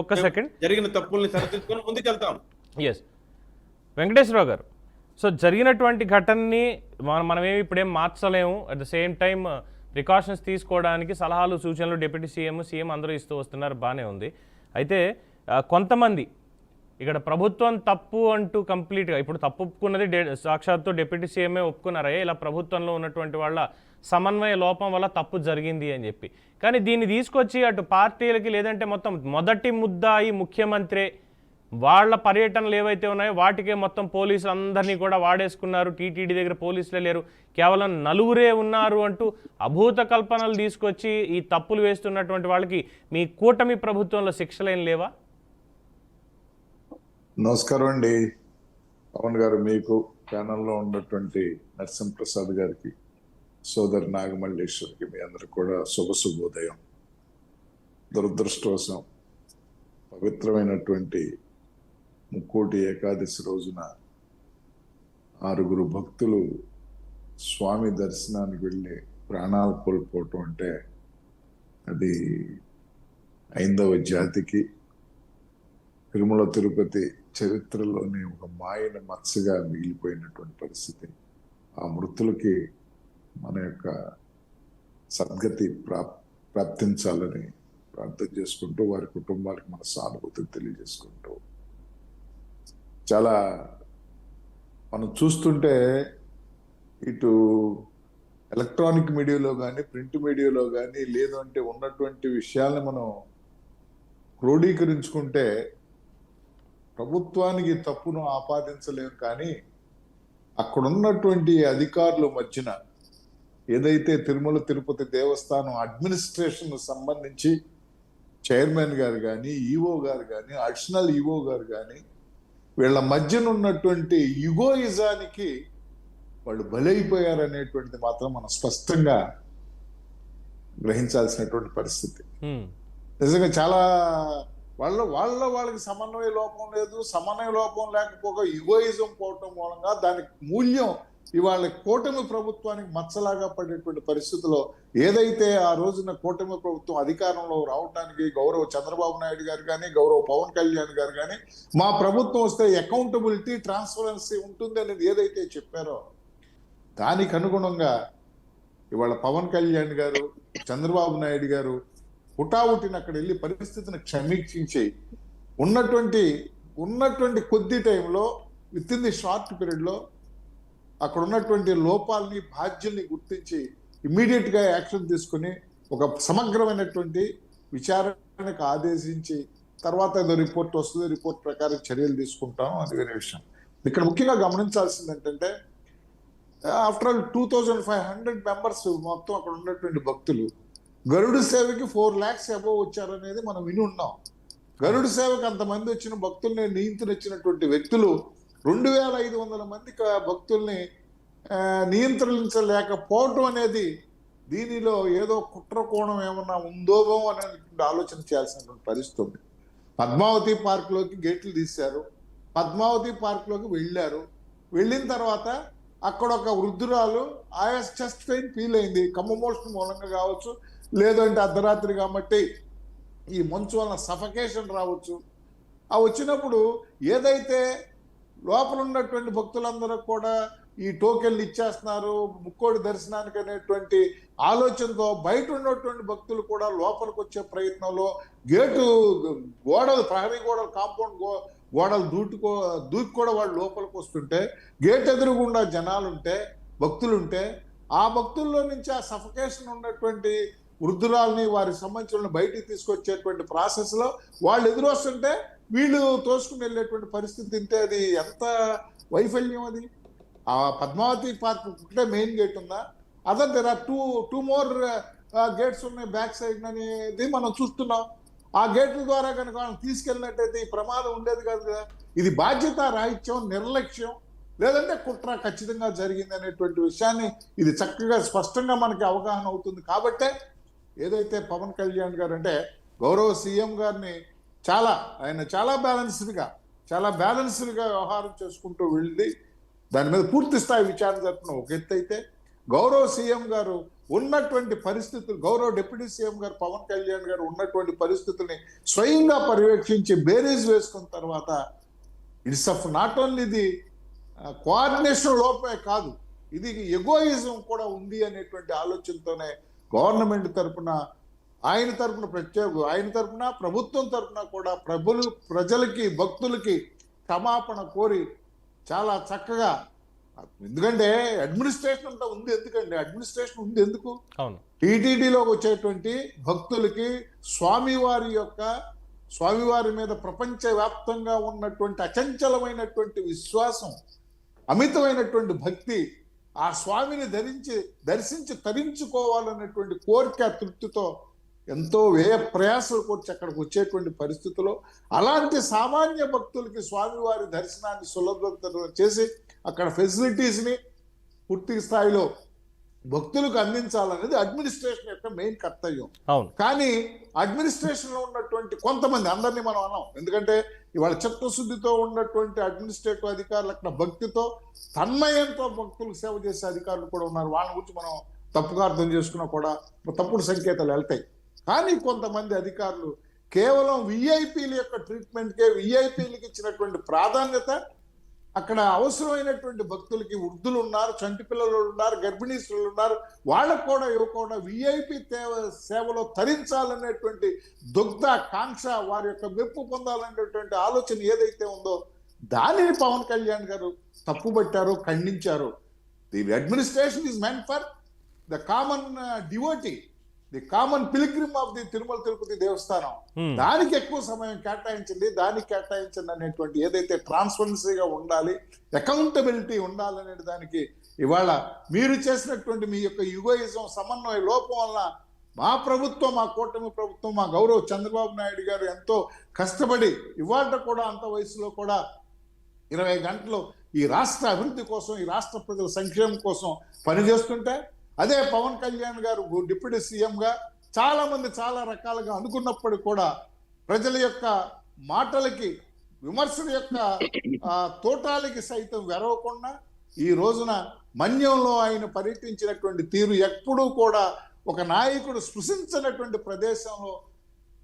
ఒక్క సెకండ్ జరిగిన తప్పుల్ని సరిదిద్దుకొని ముందుకెళ్తాం. ఎస్ వెంకటేశ్వరరావు గారు, సో జరిగినటువంటి ఘటనని మనమేమి ఇప్పుడేం మార్చలేము. At the same time precautions తీసుకోవడానికి సలహాలు సూచనలు డిప్యూటీ సీఎం అందరూ ఇస్తూ వస్తున్నారు, బాగానే ఉంది. అయితే కొంతమంది ఇక్కడ ప్రభుత్వం తప్పు అంటూ కంప్లీట్గా ఇప్పుడు తప్పు ఒప్పుకున్నది సాక్షాత్తు డిప్యూటీ సీఎంఏ ఒప్పుకున్నారయ్యా, ఇలా ప్రభుత్వంలో ఉన్నటువంటి వాళ్ళ సమన్వయ లోపం వల్ల తప్పు జరిగింది అని చెప్పి. కానీ దీన్ని తీసుకొచ్చి అటు పార్టీలకి లేదంటే మొత్తం మొదటి ముద్దాయి ముఖ్యమంత్రి వాళ్ళ పర్యటనలు ఏవైతే ఉన్నాయో వాటికే మొత్తం పోలీసులు అందరినీ కూడా వాడేసుకున్నారు. టీటీడీ దగ్గర పోలీసులే లేరు, కేవలం నలుగురే ఉన్నారు అంటూ అభూత కల్పనలు తీసుకొచ్చి ఈ తప్పులు వేస్తున్నటువంటి వాళ్ళకి మీ కూటమి ప్రభుత్వంలో శిక్షలేం లేవా? నమస్కారం అండి పవన్ గారు, మీకు ఛానల్లో ఉన్నటువంటి నరసింహప్రసాద్ గారికి, సోదరి నాగమల్లేశ్వరికి, మీ అందరికి కూడా శుభోదయం. దురదృష్టవశం పవిత్రమైనటువంటి ముక్కోటి ఏకాదశి రోజున 6 భక్తులు స్వామి దర్శనానికి వెళ్ళి ప్రాణాలు కోల్పోవటం అంటే అది హైందవ జాతికి తిరుమల తిరుపతి చరిత్రలోని ఒక మాయన మత్సగా మిగిలిపోయినటువంటి పరిస్థితి. ఆ మృతులకి మన యొక్క సద్గతి ప్రాప్తించాలని ప్రార్థన చేసుకుంటూ వారి కుటుంబాలకు మన సానుభూతిని తెలియజేసుకుంటూ చాలా మనం చూస్తుంటే ఇటు ఎలక్ట్రానిక్ మీడియాలో కానీ ప్రింట్ మీడియాలో కానీ లేదంటే ఉన్నటువంటి విషయాల్ని మనం క్రోడీకరించుకుంటే ప్రభుత్వానికి తప్పును ఆపాదించలేము, కానీ అక్కడ ఉన్నటువంటి అధికారుల మధ్యన ఏదైతే తిరుమల తిరుపతి దేవస్థానం అడ్మినిస్ట్రేషన్ సంబంధించి చైర్మన్ గారు కానీ ఈఓ గారు కానీ అడిషనల్ ఈఓ గారు కానీ వీళ్ళ మధ్యన ఉన్నటువంటి యుగోయిజానికి వాళ్ళు బలైపోయారనేటువంటిది మాత్రం మనం స్పష్టంగా గ్రహించాల్సినటువంటి పరిస్థితి. నిజంగా చాలా వాళ్ళకి సమన్వయ లోపం లేదు. సమన్వయ లోపం లేకపోగా యుగోయిజం పోవటం మూలంగా దానికి మూల్యం ఇవాళ కూటమి ప్రభుత్వానికి మచ్చలాగా పడేటువంటి పరిస్థితిలో ఏదైతే ఆ రోజున కూటమి ప్రభుత్వం అధికారంలో రావడానికి గౌరవ చంద్రబాబు నాయుడు గారు కానీ గౌరవ పవన్ కళ్యాణ్ గారు కానీ మా ప్రభుత్వం వస్తే అకౌంటబిలిటీ ట్రాన్స్పరెన్సీ ఉంటుంది అనేది ఏదైతే చెప్పారో దానికి అనుగుణంగా ఇవాళ పవన్ కళ్యాణ్ గారు చంద్రబాబు నాయుడు గారు హుటాహుటిని అక్కడ వెళ్ళి పరిస్థితిని సమీక్షించి ఉన్నటువంటి కొద్ది టైంలో with in the short period లో అక్కడ ఉన్నటువంటి లోపాలని బాధ్యుల్ని గుర్తించి ఇమ్మీడియట్ గా యాక్షన్ తీసుకుని ఒక సమగ్రమైనటువంటి విచారణకు ఆదేశించి తర్వాత ఏదో రిపోర్ట్ వస్తుంది, రిపోర్ట్ ప్రకారం చర్యలు తీసుకుంటాం, అది వేరే విషయం. ఇక్కడ ముఖ్యంగా గమనించాల్సింది ఏంటంటే ఆఫ్టర్ ఆల్ 2500 మెంబర్స్ మొత్తం అక్కడ ఉన్నటువంటి భక్తులు గరుడు సేవకి 4 lakhs అబోవ్ వచ్చారనేది మనం విని ఉన్నాం. గరుడు సేవకు అంతమంది వచ్చిన భక్తుల్ని నియంత్రించినటువంటి వ్యక్తులు 2500 మంది భక్తుల్ని నియంత్రించలేకపోవటం అనేది దీనిలో ఏదో కుట్ర కోణం ఏమన్నా ఉందోమో అనేటువంటి ఆలోచన చేయాల్సినటువంటి పరిస్థితి ఉంది. పద్మావతి పార్క్ లోకి గేట్లు తీశారు, పద్మావతి పార్క్ లోకి వెళ్ళారు. వెళ్ళిన తర్వాత అక్కడ ఒక వృద్ధురాలు ఆయాస్ చెస్ట్ పెయిన్ ఫీల్ అయింది, కమ్మమోషన్ మూలంగా కావచ్చు, లేదంటే అర్ధరాత్రి కాబట్టి ఈ మంచు వలన సఫకేషన్ రావచ్చు. ఆ వచ్చినప్పుడు ఏదైతే లోపల ఉన్నటువంటి భక్తులందరూ కూడా ఈ టోకెన్లు ఇచ్చేస్తున్నారు ముక్కోడి దర్శనానికి అనేటువంటి ఆలోచనతో బయట ఉన్నటువంటి భక్తులు కూడా లోపలికి వచ్చే ప్రయత్నంలో గేటు గోడలు ప్రహరీ గోడలు కాంపౌండ్ గోడలు దూకి కూడా వాళ్ళు లోపలికి వస్తుంటే గేట్ ఎదురుగుండా జనాలుంటే భక్తులుంటే ఆ భక్తుల్లో నుంచి ఆ సఫకేషన్ ఉన్నటువంటి వృద్ధురాలని వారికి సంబంధించిన బయటికి తీసుకొచ్చేటువంటి ప్రాసెస్ లో వాళ్ళు ఎదురు వస్తుంటే వీళ్ళు తోసుకుని వెళ్ళేటువంటి పరిస్థితి తింటే అది ఎంత వైఫల్యం. అది ఆ పద్మావతి పార్క్ ఒకటే మెయిన్ గేట్ ఉందా? Other there are two more gates ఉన్నాయి బ్యాక్ సైడ్ అనేది మనం చూస్తున్నాం. ఆ గేట్ల ద్వారా కనుక వాళ్ళని తీసుకెళ్ళినట్టయితే ఈ ప్రమాదం ఉండేది కాదు కదా. ఇది బాధ్యత రాహిత్యం, నిర్లక్ష్యం, లేదంటే కుట్ర ఖచ్చితంగా జరిగింది అనేటువంటి విషయాన్ని ఇది చక్కగా స్పష్టంగా మనకి అవగాహన అవుతుంది. కాబట్టే ఏదైతే పవన్ కళ్యాణ్ గారు అంటే గౌరవ సీఎం గారిని ఆయన చాలా బ్యాలెన్స్డ్గా వ్యవహారం చేసుకుంటూ వెళ్ళి దాని మీద పూర్తి స్థాయి విచారణ జరుపుకున్న ఒక ఎత్తు అయితే గౌరవ సీఎం గారు ఉన్నటువంటి పరిస్థితులు, గౌరవ డిప్యూటీ సీఎం గారు పవన్ కళ్యాణ్ గారు ఉన్నటువంటి పరిస్థితుల్ని స్వయంగా పర్యవేక్షించి బేరీజ్ వేసుకున్న తర్వాత it's of not only the coordination లోపే కాదు, ఇది ఎగోయిజం కూడా ఉంది అనేటువంటి ఆలోచనతోనే గవర్నమెంట్ తరఫున ఆయన తరఫున ప్రభుత్వం తరఫున కూడా ప్రజలకి భక్తులకి క్షమాపణ కోరి చాలా చక్కగా, ఎందుకంటే అడ్మినిస్ట్రేషన్ అంతా ఉంది. ఎందుకండి అడ్మినిస్ట్రేషన్ ఉంది ఎందుకు? టీటీడీలోకి వచ్చేటువంటి భక్తులకి స్వామివారి మీద ప్రపంచవ్యాప్తంగా ఉన్నటువంటి అచంచలమైనటువంటి విశ్వాసం, అమితమైనటువంటి భక్తి, ఆ స్వామిని దర్శించి తరించుకోవాలనేటువంటి కోరిక తృప్తితో ఎంతో వ్యయ ప్రయాసాలు కూర్చి అక్కడికి వచ్చేటువంటి పరిస్థితుల్లో అలాంటి సామాన్య భక్తులకి స్వామివారి దర్శనాన్ని సులభతరం చేసి అక్కడ ఫెసిలిటీస్ని పూర్తి స్థాయిలో భక్తులకు అందించాలనేది అడ్మినిస్ట్రేషన్ యొక్క మెయిన్ కర్తవ్యం. కానీ అడ్మినిస్ట్రేషన్ లో ఉన్నటువంటి కొంతమంది, అందరినీ మనం అన్నాం, ఎందుకంటే ఇవాళ చిత్తశుద్ధితో ఉన్నటువంటి అడ్మినిస్ట్రేటివ్ అధికారులు అక్కడ భక్తితో తన్మయంతో భక్తులకు సేవ చేసే అధికారులు కూడా ఉన్నారు. వాళ్ళ గురించి మనం తప్పుగా అర్థం చేసుకున్నా కూడా తప్పుడు సంకేతాలు వెళ్తాయి. కానీ కొంతమంది అధికారులు కేవలం విఐపీల యొక్క ట్రీట్మెంట్కే, విఐపీలకు ఇచ్చినటువంటి ప్రాధాన్యత అక్కడ అవసరమైనటువంటి భక్తులకి వృద్ధులు ఉన్నారు, చంటి పిల్లలు ఉన్నారు, గర్భిణీ స్త్రీలు ఉన్నారు, వాళ్ళకు కూడా ఇవ్వకుండా విఐపి సేవలో తరించాలనేటువంటి దుగ్ధ కాంక్ష, వారి యొక్క మెప్పు పొందాలనేటువంటి ఆలోచన ఏదైతే ఉందో దానిని పవన్ కళ్యాణ్ గారు తప్పుపట్టారు, ఖండించారు. The administration is meant for the common devotee, the common pilgrim of the Tirumala Tirupati దేవస్థానం. దానికి ఎక్కువ సమయం కేటాయించింది, దానికి కేటాయించింది అనేటువంటి ఏదైతే ట్రాన్స్పరెన్సీగా ఉండాలి, అకౌంటబిలిటీ ఉండాలనే దానికి ఇవాళ మీరు చేసినటువంటి మీ యొక్క యుగోయిజం, సమన్వయ లోపం వల్ల మా ప్రభుత్వం, మా కూటమి ప్రభుత్వం, మా గౌరవ చంద్రబాబు నాయుడు గారు ఎంతో కష్టపడి ఇవాళ కూడా అంత వయసులో కూడా 20 గంటలు ఈ రాష్ట్ర అభివృద్ధి కోసం, ఈ రాష్ట్ర ప్రజల సంక్షేమం కోసం పనిచేస్తుంటే, అదే పవన్ కళ్యాణ్ గారు డిప్యూటీ సీఎంగా చాలా మంది చాలా రకాలుగా అనుకున్నప్పుడు కూడా ప్రజల యొక్క మాటలకి, విమర్శల యొక్క తోటాలకి సైతం వెరవకుండా ఈ రోజున మన్యంలో ఆయన పర్యటించినటువంటి తీరు ఎప్పుడూ కూడా ఒక నాయకుడు స్పృశించినటువంటి ప్రదేశంలో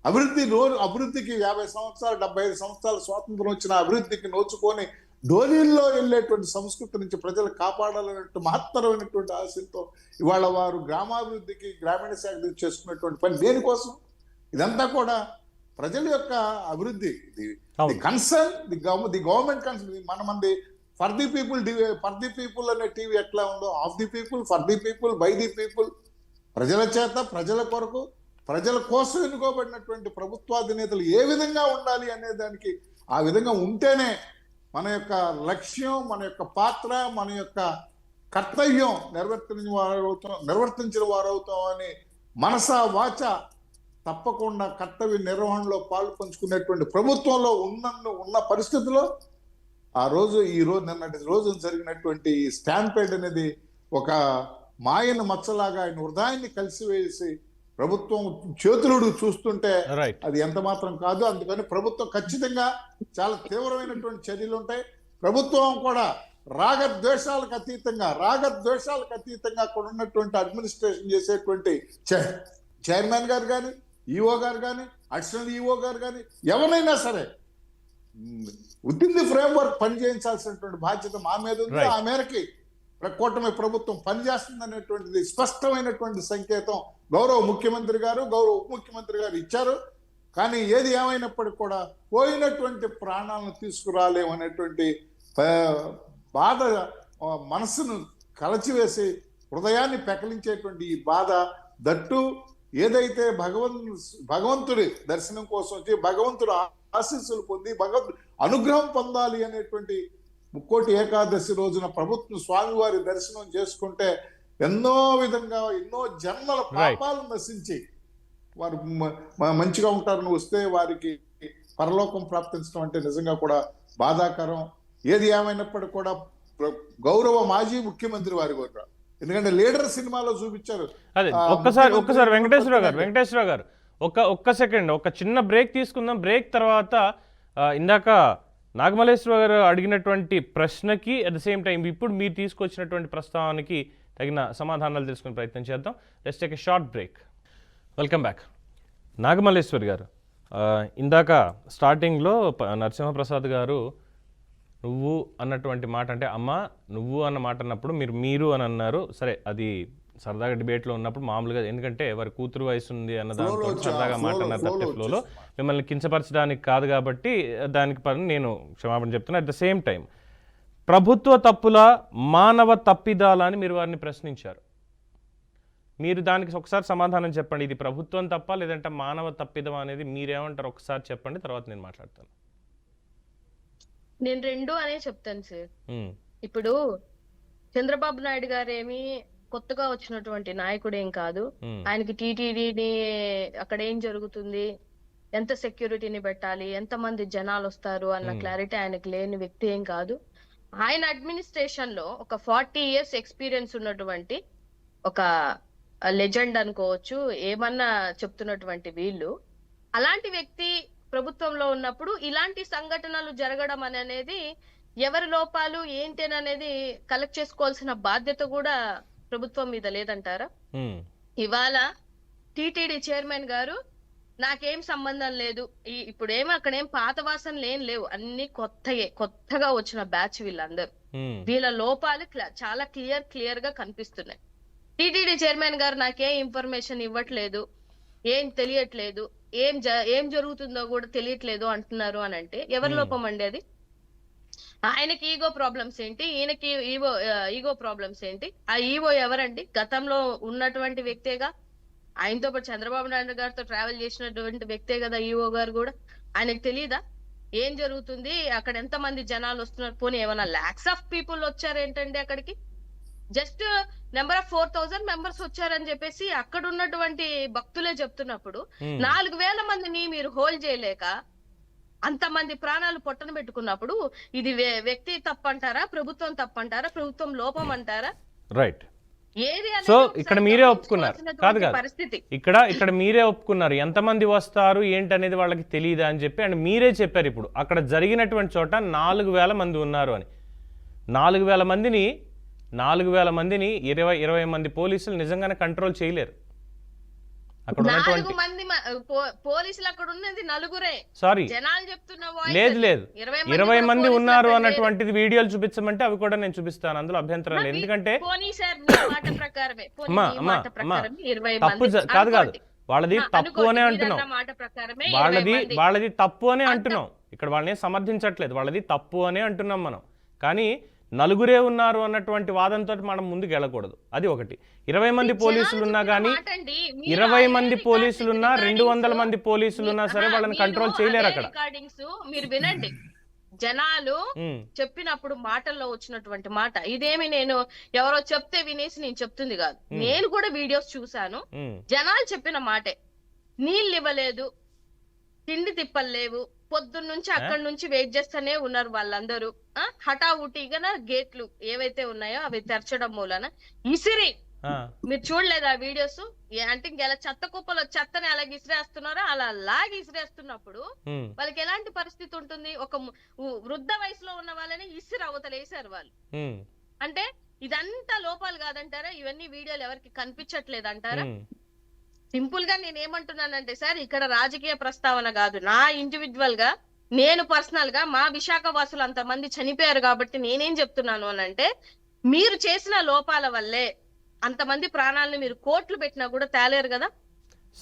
అభివృద్ధికి 50 సంవత్సరాలు 75 సంవత్సరాల స్వాతంత్రం వచ్చిన అభివృద్ధికి నోచుకొని డోలీల్లో వెళ్ళేటువంటి సంస్కృతి నుంచి ప్రజలు కాపాడాలనేటువంటి మహత్తరమైనటువంటి ఆశతో ఇవాళ వారు గ్రామాభివృద్ధికి, గ్రామీణ శాఖ చేసుకున్నటువంటి పని దేనికోసం? ఇదంతా కూడా ప్రజల యొక్క అభివృద్ధి. The concern, the government concern. మనమంది ఫర్ ది పీపుల్ అనే టీవీ ఎట్లా ఉందో, of the people, for the people, by the people, ప్రజల చేత, ప్రజల కొరకు, ప్రజల కోసం ఎన్నుకోబడినటువంటి ప్రభుత్వాధినేతలు ఏ విధంగా ఉండాలి అనే దానికి ఆ విధంగా ఉంటేనే మన యొక్క లక్ష్యం, మన యొక్క పాత్ర, మన యొక్క కర్తవ్యం నిర్వర్తించిన వారు అవుతామని మనసా వాచ తప్పకుండా కర్తవ్య నిర్వహణలో పాలు పంచుకునేటువంటి ప్రభుత్వంలో ఉన్న పరిస్థితిలో ఆ రోజు నిన్నటి రోజు జరిగినటువంటి స్టాంపేడ్ అనేది ఒక మాయను మచ్చలాగా ఆయన హృదయాన్ని కలిసివేసి ప్రభుత్వం చేతులుడు చూస్తుంటే అది ఎంత మాత్రం కాదు. అందుకని ప్రభుత్వం ఖచ్చితంగా చాలా తీవ్రమైనటువంటి చర్యలు ఉంటాయి. ప్రభుత్వం కూడా రాగద్వేషాలకు అతీతంగా అక్కడ ఉన్నటువంటి అడ్మినిస్ట్రేషన్ చేసేటువంటి చైర్మన్ గారు కానీ, ఈఓ గారు కానీ, అడిషనల్ ఈఓ గారు కానీ, ఎవరైనా సరే విత్ ఇన్ ది ఫ్రేమ్వర్క్ పనిచేయించాల్సినటువంటి బాధ్యత మా మీద ఉంది. ఆ మేరకి కూటమి ప్రభుత్వం పనిచేస్తుందనేటువంటిది స్పష్టమైనటువంటి సంకేతం గౌరవ ముఖ్యమంత్రి గారు, గౌరవ ఉప ముఖ్యమంత్రి గారు ఇచ్చారు. కానీ ఏది ఏమైనప్పటికీ కూడా పోయినటువంటి ప్రాణాలను తీసుకురాలేమనేటువంటి బాధ మనసును కలచివేసి హృదయాన్ని పెకలించేటువంటి ఈ బాధ, దట్టు ఏదైతే భగవంతుడి దర్శనం కోసం వచ్చి భగవంతుడు ఆశీస్సులు పొంది భగవంతుడు అనుగ్రహం పొందాలి అనేటువంటి ముక్కోటి ఏకాదశి రోజున ప్రభుత్వం స్వామివారి దర్శనం చేసుకుంటే ఎన్నో విధంగా ఎన్నో జన్మల పాపాలు నశించి వారు మంచిగా ఉంటారని వస్తే వారికి పరలోకం ప్రాప్తించడం అంటే నిజంగా కూడా బాధాకరం. ఏది ఏమైనప్పటికీ కూడా గౌరవ మాజీ ముఖ్యమంత్రి వారి కూడా, ఎందుకంటే లీడర్ సినిమాలో చూపించారు. అదే ఒక్కసారి వెంకటేశ్వరరావు గారు ఒక్క సెకండ్, ఒక చిన్న బ్రేక్ తీసుకుందాం. బ్రేక్ తర్వాత ఇందాక నాగమల్లేశ్వర గారు అడిగినటువంటి ప్రశ్నకి అట్ ద సేమ్ టైం ఇప్పుడు మీరు తీసుకొచ్చినటువంటి ప్రస్తావనకి తగిన సమాధానాలు తెలుసుకునే ప్రయత్నం చేద్దాం. Let's take a short break. Welcome back. Nagamalleswar గారు, ఇందాక స్టార్టింగ్లో నరసింహప్రసాద్ గారు నువ్వు అన్నటువంటి మాట, అంటే అమ్మ నువ్వు అన్న మాట అన్నప్పుడు మీరు అని అన్నారు. సరే, అది సరదాగా డిబేట్లో ఉన్నప్పుడు మామూలుగా, ఎందుకంటే వారి కూతురు వయసు ఉంది అన్న దాంతో సరదాగా మాట్లాడిన తప్పే ఫ్లోలో మిమ్మల్ని కించపరచడానికి కాదు కాబట్టి దానికి పని నేను క్షమాపణ చెప్తున్నా. అట్ ద సేమ్ టైం ప్రభుత్వ తప్పుల మానవ తప్పిదాల అని మీరు వారిని ప్రశ్నించారు. మీరు దానికి ఒకసారి సమాధానం చెప్పండి. ఇది ప్రభుత్వం తప్ప లేదంటే మానవ తప్పిదం అనేది మీరేమంటారు ఒకసారి చెప్పండి, తర్వాత నేను మాట్లాడతాను. నేను రెండు అనే చెప్తాను సార్. ఇప్పుడు చంద్రబాబు నాయుడు గారేమి కొత్తగా వచ్చినటువంటి నాయకుడేం కాదు. ఆయనకి టీటీడీని అక్కడ ఏం జరుగుతుంది, ఎంత సెక్యూరిటీని పెట్టాలి, ఎంత మంది జనాలు వస్తారు అన్న క్లారిటీ ఆయనకి లేని వ్యక్తి ఏం కాదు. ఆయన అడ్మినిస్ట్రేషన్ లో ఒక 40 years ఎక్స్పీరియన్స్ ఉన్నటువంటి ఒక లెజెండ్ అనుకోవచ్చు, ఏమన్నా చెప్తున్నటువంటి వీళ్ళు. అలాంటి వ్యక్తి ప్రభుత్వంలో ఉన్నప్పుడు ఇలాంటి సంఘటనలు జరగడం అనేది ఎవరి లోపాలు ఏంటి అనేది కలెక్ట్ చేసుకోవాల్సిన బాధ్యత కూడా ప్రభుత్వం మీద లేదంటారా? ఇవాళ టిటిడి చైర్మన్ గారు నాకేం సంబంధం లేదు. ఇప్పుడు అక్కడేం పాత వాసనలు ఏం లేవు, అన్ని కొత్తగా వచ్చిన బ్యాచ్ వీళ్ళందరూ. వీళ్ళ లోపాలు చాలా క్లియర్ గా కనిపిస్తున్నాయి. టిటిడి చైర్మన్ గారు నాకేం ఇన్ఫర్మేషన్ ఇవ్వట్లేదు, ఏం తెలియట్లేదు, ఏం జరుగుతుందో కూడా తెలియట్లేదు అంటున్నారు అని అంటే ఎవరి లోపం అండి అది? ఆయనకి ఈగో ప్రాబ్లమ్స్ ఏంటి, ఈయనకి ఈగో ప్రాబ్లమ్స్ ఏంటి? ఆ ఈగో ఎవరండి? గతంలో ఉన్నటువంటి వ్యక్తేగా, ఆయనతో పాటు చంద్రబాబు నాయుడు గారితో ట్రావెల్ చేసినటువంటి వ్యక్తే కదా ఈఓ గారు కూడా. ఆయనకు తెలియదా ఏం జరుగుతుంది అక్కడ, ఎంత మంది జనాలు వస్తున్నారు? పోనీ ఏమైనా లాక్స్ ఆఫ్ పీపుల్ వచ్చారు ఏంటండి అక్కడికి? జస్ట్ నెంబర్ ఆఫ్ 4,000 మెంబర్స్ వచ్చారని చెప్పేసి అక్కడ ఉన్నటువంటి భక్తులే చెప్తున్నప్పుడు 4,000 మందిని మీరు హోల్డ్ చేయలేక అంతమంది ప్రాణాలు పొట్టన పెట్టుకున్నప్పుడు ఇది వ్యక్తి తప్పంటారా, ప్రభుత్వం తప్పంటారా, ప్రభుత్వం లోపం అంటారా? రైట్. సో ఇక్కడ మీరే ఒప్పుకున్నారు కాదు పరిస్థితి, ఇక్కడ మీరే ఒప్పుకున్నారు ఎంతమంది వస్తారు ఏంటనేది వాళ్ళకి తెలియదా అని చెప్పి. అండ్ మీరే చెప్పారు ఇప్పుడు అక్కడ జరిగినటువంటి చోట 4,000 మంది ఉన్నారు అని. 4,000 మందిని 20 మంది పోలీసులు నిజంగానే కంట్రోల్ చేయలేరు. అక్కడ ఉన్నటువంటి పోలీసులు అక్కడ ఉన్నది 4 సారీ జనాలు చెప్తున్న లేదు 20 మంది ఉన్నారు అన్నటువంటిది వీడియోలు చూపించమంటే అవి కూడా నేను చూపిస్తాను, అందులో అభ్యంతరం లేదు. ఎందుకంటే తప్పు కాదు వాళ్ళది తప్పు అనే అంటున్నాం, వాళ్ళది తప్పు అనే అంటున్నాం. ఇక్కడ వాళ్ళని సమర్థించట్లేదు, వాళ్ళది తప్పు అనే అంటున్నాం మనం. కానీ 4 ఉన్నారు అన్నటువంటి వాదంతో మనం ముందుకు వెళ్ళకూడదు. అది ఒకటి. 20 మంది పోలీసులు ఉన్నా కానీ 20 మంది పోలీసులున్నా 200 మంది పోలీసులున్నా సరే వాళ్ళని కంట్రోల్ చేయలేరు అక్కడ. మీరు వినండి, జనాలు చెప్పినప్పుడు మాటల్లో వచ్చినటువంటి మాట ఇదేమి నేను ఎవరో చెప్తే వినేసి నేను చెప్తుంది కాదు, నేను కూడా వీడియోస్ చూసాను. జనాలు చెప్పిన మాటే, నీళ్ళు ఇవ్వలేదు, తిండి తిప్పలేవు, పొద్దున్నుంచి అక్కడి నుంచి వెయిట్ చేస్తూనే ఉన్నారు వాళ్ళందరూ. హఠావుటిగా గేట్లు ఏవైతే ఉన్నాయో అవి తెరచడం మూలన ఇసిరి, మీరు చూడలేదు ఆ వీడియోస్? అంటే ఇంకెలా చెత్త కుప్పలో చెత్తని అలాగే ఇసిరేస్తున్నారో అలా లాగి ఇసిరేస్తున్నప్పుడు వాళ్ళకి ఎలాంటి పరిస్థితి ఉంటుంది? ఒక వృద్ధ వయసులో ఉన్న వాళ్ళని ఇసిరి అవతలేసారు వాళ్ళు. అంటే ఇదంతా లోపాలు కాదంటారా? ఇవన్నీ వీడియోలు ఎవరికి కనిపించట్లేదు అంటారా? సింపుల్ గా నేను ఏమంటున్నానంటే సార్, ఇక్కడ రాజకీయ ప్రస్తావన కాదు, నా ఇండివిజువల్ గా నేను పర్సనల్ గా మా విశాఖ వాసులు అంతమంది చనిపోయారు కాబట్టి నేనేం చెప్తున్నాను అని అంటే, మీరు చేసిన లోపాల వల్లే అంతమంది ప్రాణాలను మీరు కోట్లు పెట్టినా కూడా తేలేరు కదా,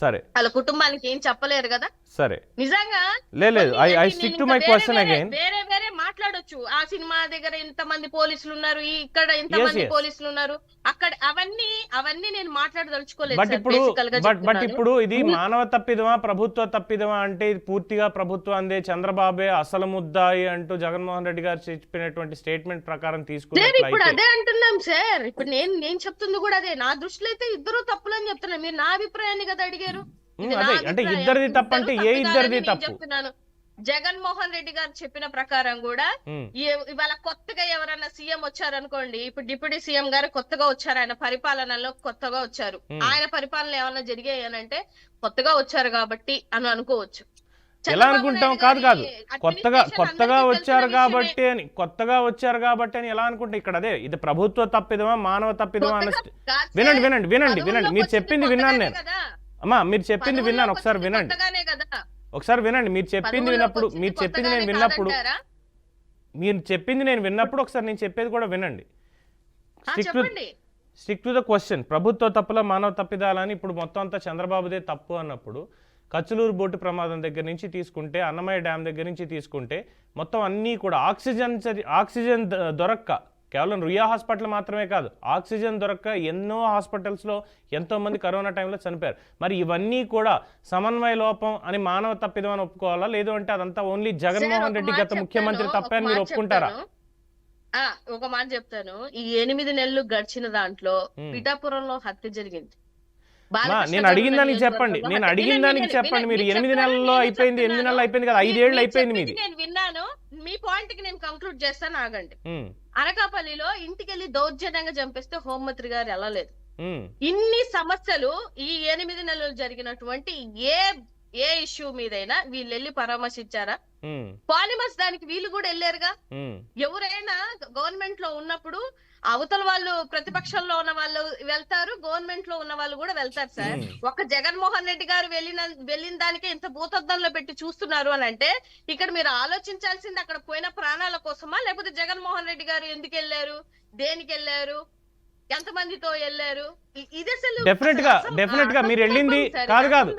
సరే వాళ్ళ కుటుంబానికి ఏం చెప్పలేరు కదా. సరే నిజంగా లేదు I stick to my question again. వేరే మాట్లాడొచ్చు, ఆ సినిమా దగ్గర ఇంతమంది పోలీసులు ఉన్నారు, ఇక్కడ ఇంతమంది పోలీసులు ఉన్నారు, అక్కడ అవన్నీ నేను మాట్లాడదలుచుకోలేదు. బట్ ఇప్పుడు ఇది మానవ తప్పిదమా ప్రభుత్వ తప్పిదమా అంటే ఇది పూర్తిగా ప్రభుత్వం అందే, చంద్రబాబే అసలు ముద్దాయి అంటూ జగన్మోహన్ రెడ్డి గారు చెప్పినటువంటి స్టేట్మెంట్ ప్రకారం తీసుకున్నారు. ఇప్పుడు అదే అంటున్నాం సార్, ఇప్పుడు నేను చెప్తుంది కూడా అదే. నా దృష్టిలో అయితే ఇద్దరు తప్పులు అని చెప్తున్నా, మీరు నా అభిప్రాయాన్ని కదా అడిగారు. అంటే ఇద్దరిది తప్పంటే ఏ ఇద్దరిది తప్పు? చెప్తున్నాను, జగన్మోహన్ రెడ్డి గారు చెప్పిన ప్రకారం కూడా ఇవాళ కొత్తగా ఎవరైనా సీఎం వచ్చారనుకోండి, ఇప్పుడు డిప్యూటీ సీఎం గారు కొత్తగా వచ్చారు, ఆయన పరిపాలనలో కొత్తగా వచ్చారు, ఆయన పరిపాలన ఏమన్నా జరిగాయి అని అంటే కొత్తగా వచ్చారు కాబట్టి అని అనుకోవచ్చు. ఎలా అనుకుంటాం? కాదు కొత్తగా వచ్చారు కాబట్టి అని ఎలా అనుకుంటే ఇక్కడ అదే ఇది ప్రభుత్వ తప్పిదమా మానవ తప్పిదమా అన్న. వినండి మీరు చెప్పింది విన్నాను నేను. అమ్మా మీరు చెప్పింది విన్నాను, ఒకసారి వినండి. మీరు చెప్పింది నేను విన్నప్పుడు ఒకసారి నేను చెప్పేది కూడా వినండి. Stick to the question. ప్రభుత్వ తప్పుల మానవ తప్పిదాలని ఇప్పుడు మొత్తం అంతా చంద్రబాబుదే తప్పు అన్నప్పుడు, కచ్చలూరు బోటు ప్రమాదం దగ్గర నుంచి తీసుకుంటే, అన్నమయ్య డ్యామ్ దగ్గర నుంచి తీసుకుంటే, మొత్తం అన్నీ కూడా ఆక్సిజన్ దొరక్క, కేవలం రుయా హాస్పిటల్ మాత్రమే కాదు, ఆక్సిజన్ దొరక్క ఎన్నో హాస్పిటల్స్లో ఎంతో మంది కరోనా టైంలో చనిపోయారు. మరి ఇవన్నీ కూడా సమన్వయ లోపం అని మానవ తప్పిదం అని ఒప్పుకోవాలా, లేదు అంటే అదంతా ఓన్లీ జగన్మోహన్ రెడ్డి గత ముఖ్యమంత్రి తప్పని మీరు ఒప్పుకుంటారా? ఒక మాట చెప్తాను, ఈ 8 నెలలు గడిచిన దాంట్లో పిఠాపురంలో హత్య జరిగింది. నేను అడిగిన దానికి చెప్పండి, మీరు 8 నెలల్లో అయిపోయింది, 8 నెలలు అయిపోయింది కదా, 5 ఏళ్ళు అయిపోయింది మీది. నేను విన్నాను, మీ పాయింట్ కి నేను కంక్లూడ్ చేస్తాను, ఆగండి. అనకాపల్లిలో ఇంటికెళ్ళి దౌర్జన్యంగా చంపేస్తే హోంమంత్రి గారు వెళ్ళలేదు. ఇన్ని సమస్యలు ఈ 8 నెలలు జరిగినటువంటి ఏ ఇష్యూ మీదైనా వీళ్ళు వెళ్ళి పరామర్శించారా? పాలిమర్స్ దానికి వీళ్ళు కూడా వెళ్ళారుగా. ఎవరైనా గవర్నమెంట్ లో ఉన్నప్పుడు అవతల వాళ్ళు ప్రతిపక్షంలో ఉన్న వాళ్ళు వెళ్తారు, గవర్నమెంట్ లో ఉన్న వాళ్ళు కూడా వెళ్తారు సార్. ఒక జగన్మోహన్ రెడ్డి గారు వెళ్ళిన దానికే ఇంత భూతద్దంలో పెట్టి చూస్తున్నారు అని అంటే ఇక్కడ మీరు ఆలోచించాల్సింది అక్కడ పోయిన ప్రాణాల కోసమా, లేకపోతే జగన్మోహన్ రెడ్డి గారు ఎందుకు వెళ్ళారు, దేనికి వెళ్ళారు, ఎంతమందితో వెళ్ళారు, ఇది అసలు డెఫినెట్ గా మీరు వెళ్ళింది కాదు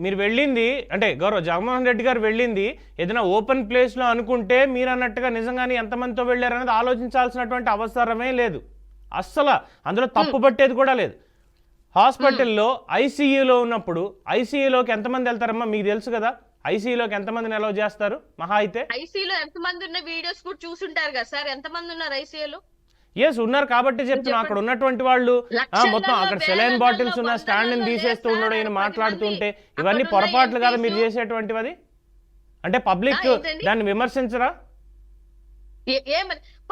మీరు వెళ్ళింది అంటే గౌరవ్ జగన్మోహన్ రెడ్డి గారు వెళ్ళింది ఏదైనా ఓపెన్ ప్లేస్ లో అనుకుంటే మీరు అన్నట్టుగా నిజంగానే ఎంతమందితో వెళ్ళారు అనేది ఆలోచించాల్సినటువంటి అవసరమే లేదు అస్సలు. అందులో తప్పు పట్టేది కూడా లేదు. హాస్పిటల్లో ఐసీయూలో ఉన్నప్పుడు ఐసీయూలోకి ఎంతమంది వెళ్తారమ్మా మీకు తెలుసు కదా, ఐసీయూలోకి ఎంతమందిని అలౌ చేస్తారు మహా అయితే? ఐసీయూలో ఎంతమంది ఉన్న వీడియోస్ కూడా చూసుంటారు కదా సార్, ఎంతమంది ఉన్నారు ఐసీయూలో? ఎస్ ఉన్నారు కాబట్టి చెప్తున్నా. అక్కడ ఉన్నటువంటి వాళ్ళు మొత్తం అక్కడ సెలైన్ బాటిల్స్ ఉన్న స్టాండ్ తీసేస్తూ ఉండడం, ఈయన మాట్లాడుతుంటే ఇవన్నీ పొరపాట్లు కదా మీరు చేసేటువంటివి. అది అంటే పబ్లిక్ దాన్ని విమర్శించరా?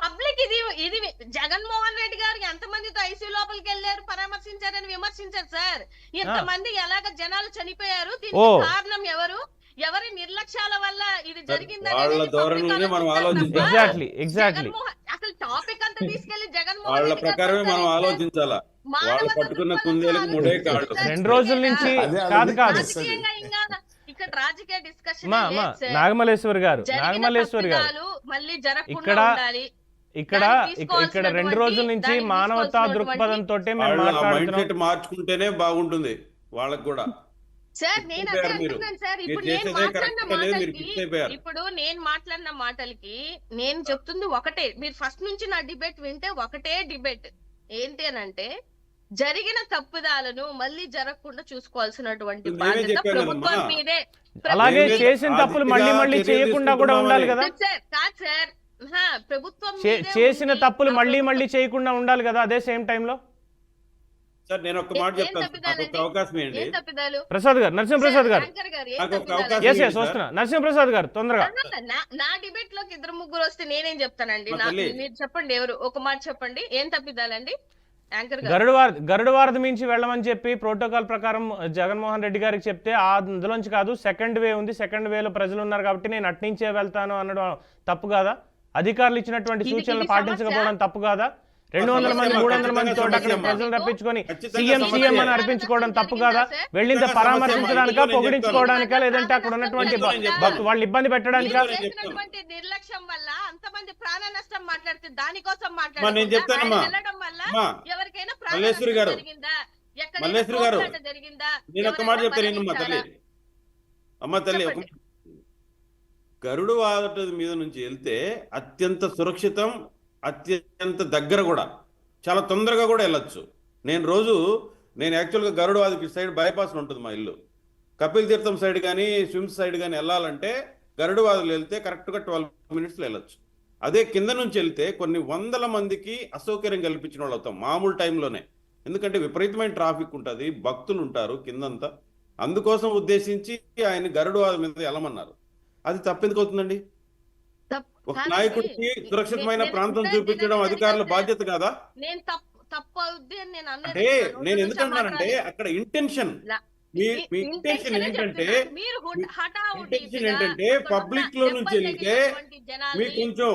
పబ్లిక్ ఇది జగన్మోహన్ రెడ్డి గారు ఎంతమందితో ఐసీయూ లోపలికి వెళ్ళారు పరామర్శించారని విమర్శించారు సార్. ఎంతమంది ఎలాగ జనాలు చనిపోయారు, దీనికి కారణం ఎవరు, ఎవరి నిర్లక్ష్యాల వల్ల ఇది జరిగిందని అసలు టాపిక్ అంతా తీసుకెళ్లి జగన్మోహన్ రెడ్డి ప్రకారమే మనం ఆలోచించాలా. వాళ్ళు పట్టుకున్న కుందేలకు మూడే కాళ్ళు. 2 రోజుల నుంచి కాదు ఇక్కడ రాజకీయ డిస్కషన్ నాగమల్లేశ్వర్ గారు మళ్ళీ జరగకుండా ఉండాలి. ఇక్కడ 2 రోజుల నుంచి మానవతా దృక్పథంతో మార్చుకుంటేనే బాగుంటుంది వాళ్ళకు కూడా. సార్ నేను అదే అంటున్నాను సార్. ఇప్పుడు నేను మాట్లాడిన మాటలకి నేను చెప్తుంది ఒకటే. మీరు ఫస్ట్ నుంచి నా డిబేట్ వింటే ఒకటే డిబేట్ ఏంటి అని అంటే జరిగిన తప్పుదాలను మళ్ళీ జరగకుండా చూసుకోవాల్సినటువంటి బాధ్యత ప్రభుత్వం మీదే. అలాగే చేసిన తప్పులు మళ్ళీ చేయకుండా కూడా ఉండాలి కదా సార్. కాదు సార్, ప్రభుత్వం చేసిన తప్పులు మళ్ళీ చేయకుండా ఉండాలి కదా అదే సేమ్ టైంలో. సార్ నేను ఒక మాట చెప్తాను, అవకాశం ఏంటి ప్రసాద్ గారు, నరసింహప్రసాద్ గారు వస్తున్నా. నరసింహప్రసాద్ గారు తొందరగా. నా డిబేట్ లోకి 2-3 వస్తే నేనేం చెప్తానండి, మీరు చెప్పండి ఎవరు ఒక మాట చెప్పండి, ఏం తప్పిదాలండి? గరుడవారధి మించి వెళ్ళమని చెప్పి ప్రోటోకాల్ ప్రకారం జగన్మోహన్ రెడ్డి గారికి చెప్తే అందులోంచి కాదు సెకండ్ వే ఉంది, సెకండ్ వేలో ప్రజలు ఉన్నారు కాబట్టి నేను అట్నుంచే వెళ్తాను అనడం తప్పు కాదా? అధికారులు ఇచ్చినటువంటి సూచనలు పాటించకపోవడం తప్పు కాదా? 200 మంది 300 మందితో అక్కడ ప్రజలు రప్పించుకొని సీఎం అని అర్పించుకోవడం తప్పు కాదా? వెళ్ళింత పరామర్శించడానికా, పొగిడించుకోవడానికా, లేదంటే అక్కడ ఉన్నటువంటి వాళ్ళు ఇబ్బంది పెట్టడానికా? నిర్లక్ష్యం వల్ల అంతమంది ప్రాణ నష్టం మాట్లాడితే దానికోసం మల్లేశ్వరి గారు నేను ఒక మాట చెప్తాను అమ్మ తల్లి. గరుడు వాటి మీద నుంచి వెళ్తే అత్యంత సురక్షితం, అత్యంత దగ్గర కూడా, చాలా తొందరగా కూడా వెళ్ళొచ్చు. నేను యాక్చువల్గా గరుడవాదికి సైడ్ బైపాస్ ఉంటుంది మా ఇల్లు. కపిల్ తీర్థం సైడ్ కానీ స్విమ్స్ సైడ్ కానీ వెళ్ళాలంటే గరుడవాదులు వెళ్తే కరెక్ట్గా 12 minutesలో వెళ్ళొచ్చు. అదే కింద నుంచి వెళ్తే కొన్ని 100 మందికి అసౌకర్యం కల్పించిన వాళ్ళు అవుతాం మామూలు టైంలోనే. ఎందుకంటే విపరీతమైన ట్రాఫిక్ ఉంటుంది, భక్తులు ఉంటారు కిందంతా. అందుకోసం ఉద్దేశించి ఆయన గరుడవాది మీద వెళ్ళమన్నారు. అది తప్పెందుకు అవుతుందండి? ఒక నాయకుడికి సురక్షితమైన ప్రాంతం చూపించడం అధికారుల బాధ్యత కాదా? అంటే నేను ఎందుకంటున్నానంటే అక్కడ ఇంటెన్షన్ ఏంటంటే పబ్లిక్ లో నుంచి వెళ్తే మీకు కొంచెం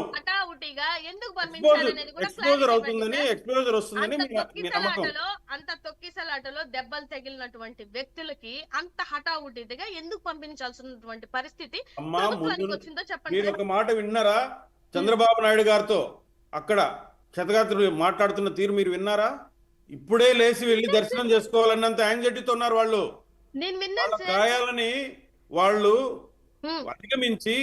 ఎక్స్పోజర్ అవుతుందని, ఎక్స్పోజర్ వస్తుందని అంత తొక్కిసలాటలో దెబ్బలు తగిలినటువంటి వ్యక్తులకి అంత హఠావుటిగా ఎందుకు పంపించాల్సినటువంటి పరిస్థితి వచ్చిందో చెప్పండి. మీరు ఒక మాట విన్నారా చంద్రబాబు నాయుడు గారితో అక్కడ క్షతగాత్రులు మాట్లాడుతున్న తీరు మీరు విన్నారా? ఇప్పుడే లేచి వెళ్ళి దర్శనం చేసుకోవాలన్నంత యాంగ్జైటీతో ఉన్నారు వాళ్ళు. గాయాలని వాళ్ళు అధిగమించి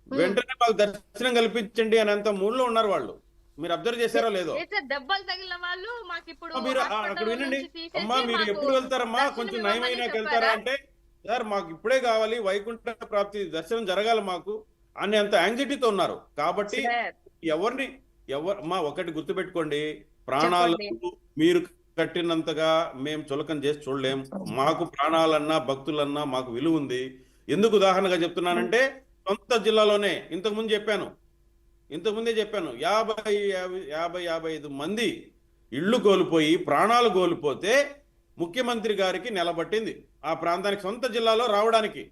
వెంటనే మాకు దర్శనం కల్పించండి అని అంత మూడ్లో ఉన్నారు వాళ్ళు. మీరు అబ్జర్వ్ చేశారో లేదో? దెబ్బలు తగిలిన వాళ్ళు మాకు ఇప్పుడు మీరు అక్కడ వినండి. అమ్మా మీరు ఎప్పుడు వెళ్తారమ్మా, కొంచెం నయమైనాక వెళ్తారా అంటే, సార్ మాకు ఇప్పుడే కావాలి, వైకుంఠ ప్రాప్తి దర్శనం జరగాలి మాకు అని అంత యాంగ్జైటీతో ఉన్నారు. కాబట్టి ఒకటి గుర్తుపెట్టుకోండి, ప్రాణాలకు మీరు కట్టినంతగా మేము చులకం చేసి చూడలేం. మాకు ప్రాణాలన్నా భక్తులన్నా మాకు విలువ ఉంది. ఎందుకు ఉదాహరణగా చెప్తున్నానంటే సొంత జిల్లాలోనే ఇంతకుముందే చెప్పాను 50-55 మంది ఇళ్లు కోల్పోయి ప్రాణాలు కోల్పోతే ముఖ్యమంత్రి గారికి నెలబట్టింది ఆ ప్రాంతానికి సొంత జిల్లాలో రావడానికి.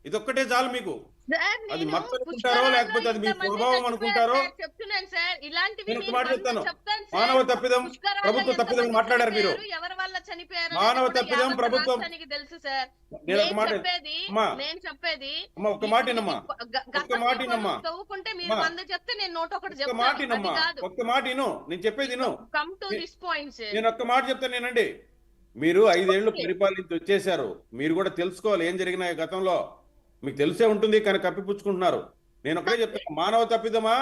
ఇదొక్కటే చాలు మీకు. సార్, అది నేను మత్తు అనుకుంటారో పుష్కరాల్లో లేకపోతే అది మీ ఇంతమంది స్వభావం చచ్చిపోయారు అనుకుంటారో. సార్, చెప్తున్నాను సార్. ఇలాంటివి నేను ఒక మీరు మాట 100 చెప్తాను. చెప్తాను సార్. మానవ తప్పిదం, పుష్కరాల్లో ప్రభుత్వ తప్పిదం ఎంతమంది మాట్లాడారు మీరు. చనిపోయారు, ఎవరి వల్ల చనిపోయారు మానవ అనేది కూడా తప్పిదం, యావత్ ప్రభుత్వం. రాష్ట్రానికి తెలుసు సార్. నేను ఒక నేను మాట చెప్పేది అమ్మా, నేను ఒక్క మాట వినమ్మా, గత ఒక్క మాట వినమ్మా, తవ్వుకుంటే మీరు అమ్మా, 100 చెప్తే నేను 101 ఒక్క మాట చెప్తాను. అది వినమ్మా, కాదు. ఒక్క మాట విను, నేను చెప్పేది విను. Come to this point sir. నేను ఒక్క మాట చెప్తాను నేనండి. మీరు 5 ఏళ్లు పరిపాలించి వచ్చేశారు. మీరు కూడా తెలుసుకోవాలి ఏం జరిగినాయి గతంలో. మీకు తెలిసే ఉంటుంది కానీ కప్పిపుచ్చుకుంటున్నారు. నేను ఒకటే చెప్తాను, మానవ తప్పిదమా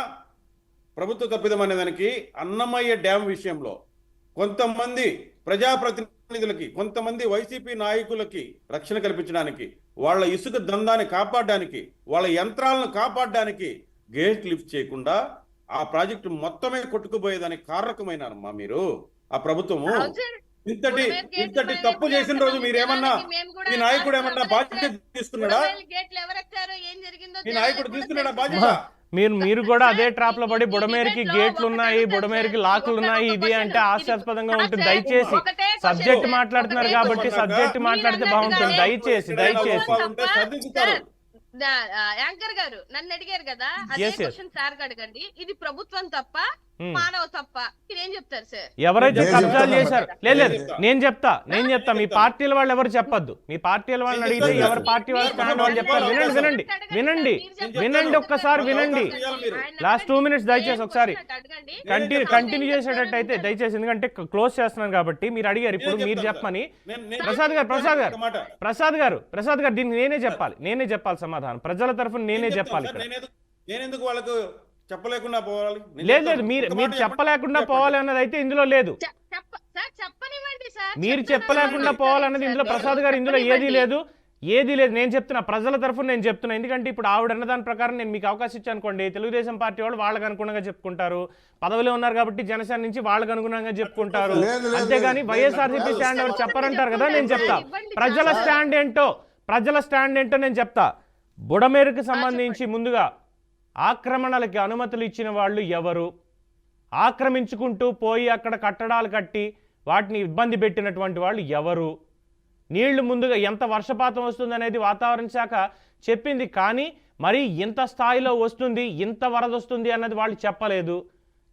ప్రభుత్వ తప్పిదమా అనే దానికి అన్నమయ్య డ్యామ్ విషయంలో కొంతమంది ప్రజాప్రతినిధులకి, కొంతమంది వైసీపీ నాయకులకి రక్షణ కల్పించడానికి, వాళ్ళ ఇసుక దందాన్ని కాపాడడానికి, వాళ్ళ యంత్రాలను కాపాడడానికి గేట్ లిఫ్ట్ చేయకుండా ఆ ప్రాజెక్టు మొత్తమే కొట్టుకుపోయేదానికి కారకమైనారమ్మా మీరు. ఆ ప్రభుత్వము ఇంతటి తప్పు చేసిన రోజు మీరేమన్నా, మీ నాయకుడు ఏమన్నా బాధ్యత తీసుకున్నాడా? మీ నాయకుడు తీసుకున్నాడా బాధ్యత? మీరు కూడా అదే ట్రాప్ లో పడి బుడమేరికి గేట్లు ఉన్నాయి, బుడమేరికి లాకులు ఉన్నాయి, ఇది అంటే హాస్యాస్పదంగా ఉంటుంది. దయచేసి సబ్జెక్ట్ మాట్లాడుతున్నారు కాబట్టి సబ్జెక్ట్ మాట్లాడితే బాగుంటుంది. దయచేసి సర్దించుతారు. యాంకర్ గారు నన్ను అడిగారు కదా, అదే క్వశ్చన్ సార్ అడగండి. ఇది ప్రభుత్వం తప్ప, మానవ తప్ప, మీరేం చెప్తారు సార్? ఎవరైతే కబ్జాలు చేశారు, లేదు నేను చెప్తా మీ పార్టీల వాళ్ళు ఎవరు చెప్పొద్దు. మీ పార్టీల వాళ్ళని అడిగితే ఎవరి పార్టీ వాళ్ళు స్టాండ్ వాళ్ళు చెప్తారు. వినండి ఒక్కసారి వినండి. లాస్ట్ 2 minutes దయచేసి ఒకసారి కంటిన్యూ చేసేటట్టు అయితే దయచేసి, ఎందుకంటే క్లోజ్ చేస్తున్నాను కాబట్టి. మీరు అడిగారు, ఇప్పుడు మీరు చెప్పమని. ప్రసాద్ గారు దీన్ని నేనే చెప్పాలి సమాధానం. ప్రజల తరఫున నేనే చెప్పాలి. నేనెందుకు వాళ్ళకు చెప్పలేకుండా పోవాలి? లేదు మీరు చెప్పలేకుండా పోవాలి అన్నది అయితే ఇందులో లేదు. మీరు చెప్పలేకుండా పోవాలన్నది ఇందులో, ప్రసాద్ గారు ఇందులో ఏదీ లేదు. నేను చెప్తున్నా, ప్రజల తరఫున నేను చెప్తున్నా. ఎందుకంటే ఇప్పుడు ఆవిడ అన్న దాని ప్రకారం నేను మీకు అవకాశం ఇచ్చాను అనుకోండి, తెలుగుదేశం పార్టీ వాళ్ళు వాళ్ళకి అనుగుణంగా చెప్పుకుంటారు, పదవిలో ఉన్నారు కాబట్టి జనసేన నుంచి వాళ్ళకి అనుగుణంగా చెప్పుకుంటారు. అంతేగాని వైఎస్ఆర్సీపీ స్టాండ్ ఎవరు చెప్పారంటారు కదా. నేను చెప్తా ప్రజల స్టాండ్ ఏంటో నేను చెప్తా. బుడమేరుకు సంబంధించి ముందుగా ఆక్రమణలకి అనుమతులు ఇచ్చిన వాళ్ళు ఎవరు, ఆక్రమించుకుంటూ పోయి అక్కడ కట్టడాలు కట్టి వాటిని ఇబ్బంది పెట్టినటువంటి వాళ్ళు ఎవరు, నీళ్లు ముందుగా ఎంత వర్షపాతం వస్తుంది అనేది వాతావరణ శాఖ చెప్పింది, కానీ మరి ఇంత స్థాయిలో వస్తుంది, ఇంత వరద వస్తుంది అన్నది వాళ్ళు చెప్పలేదు.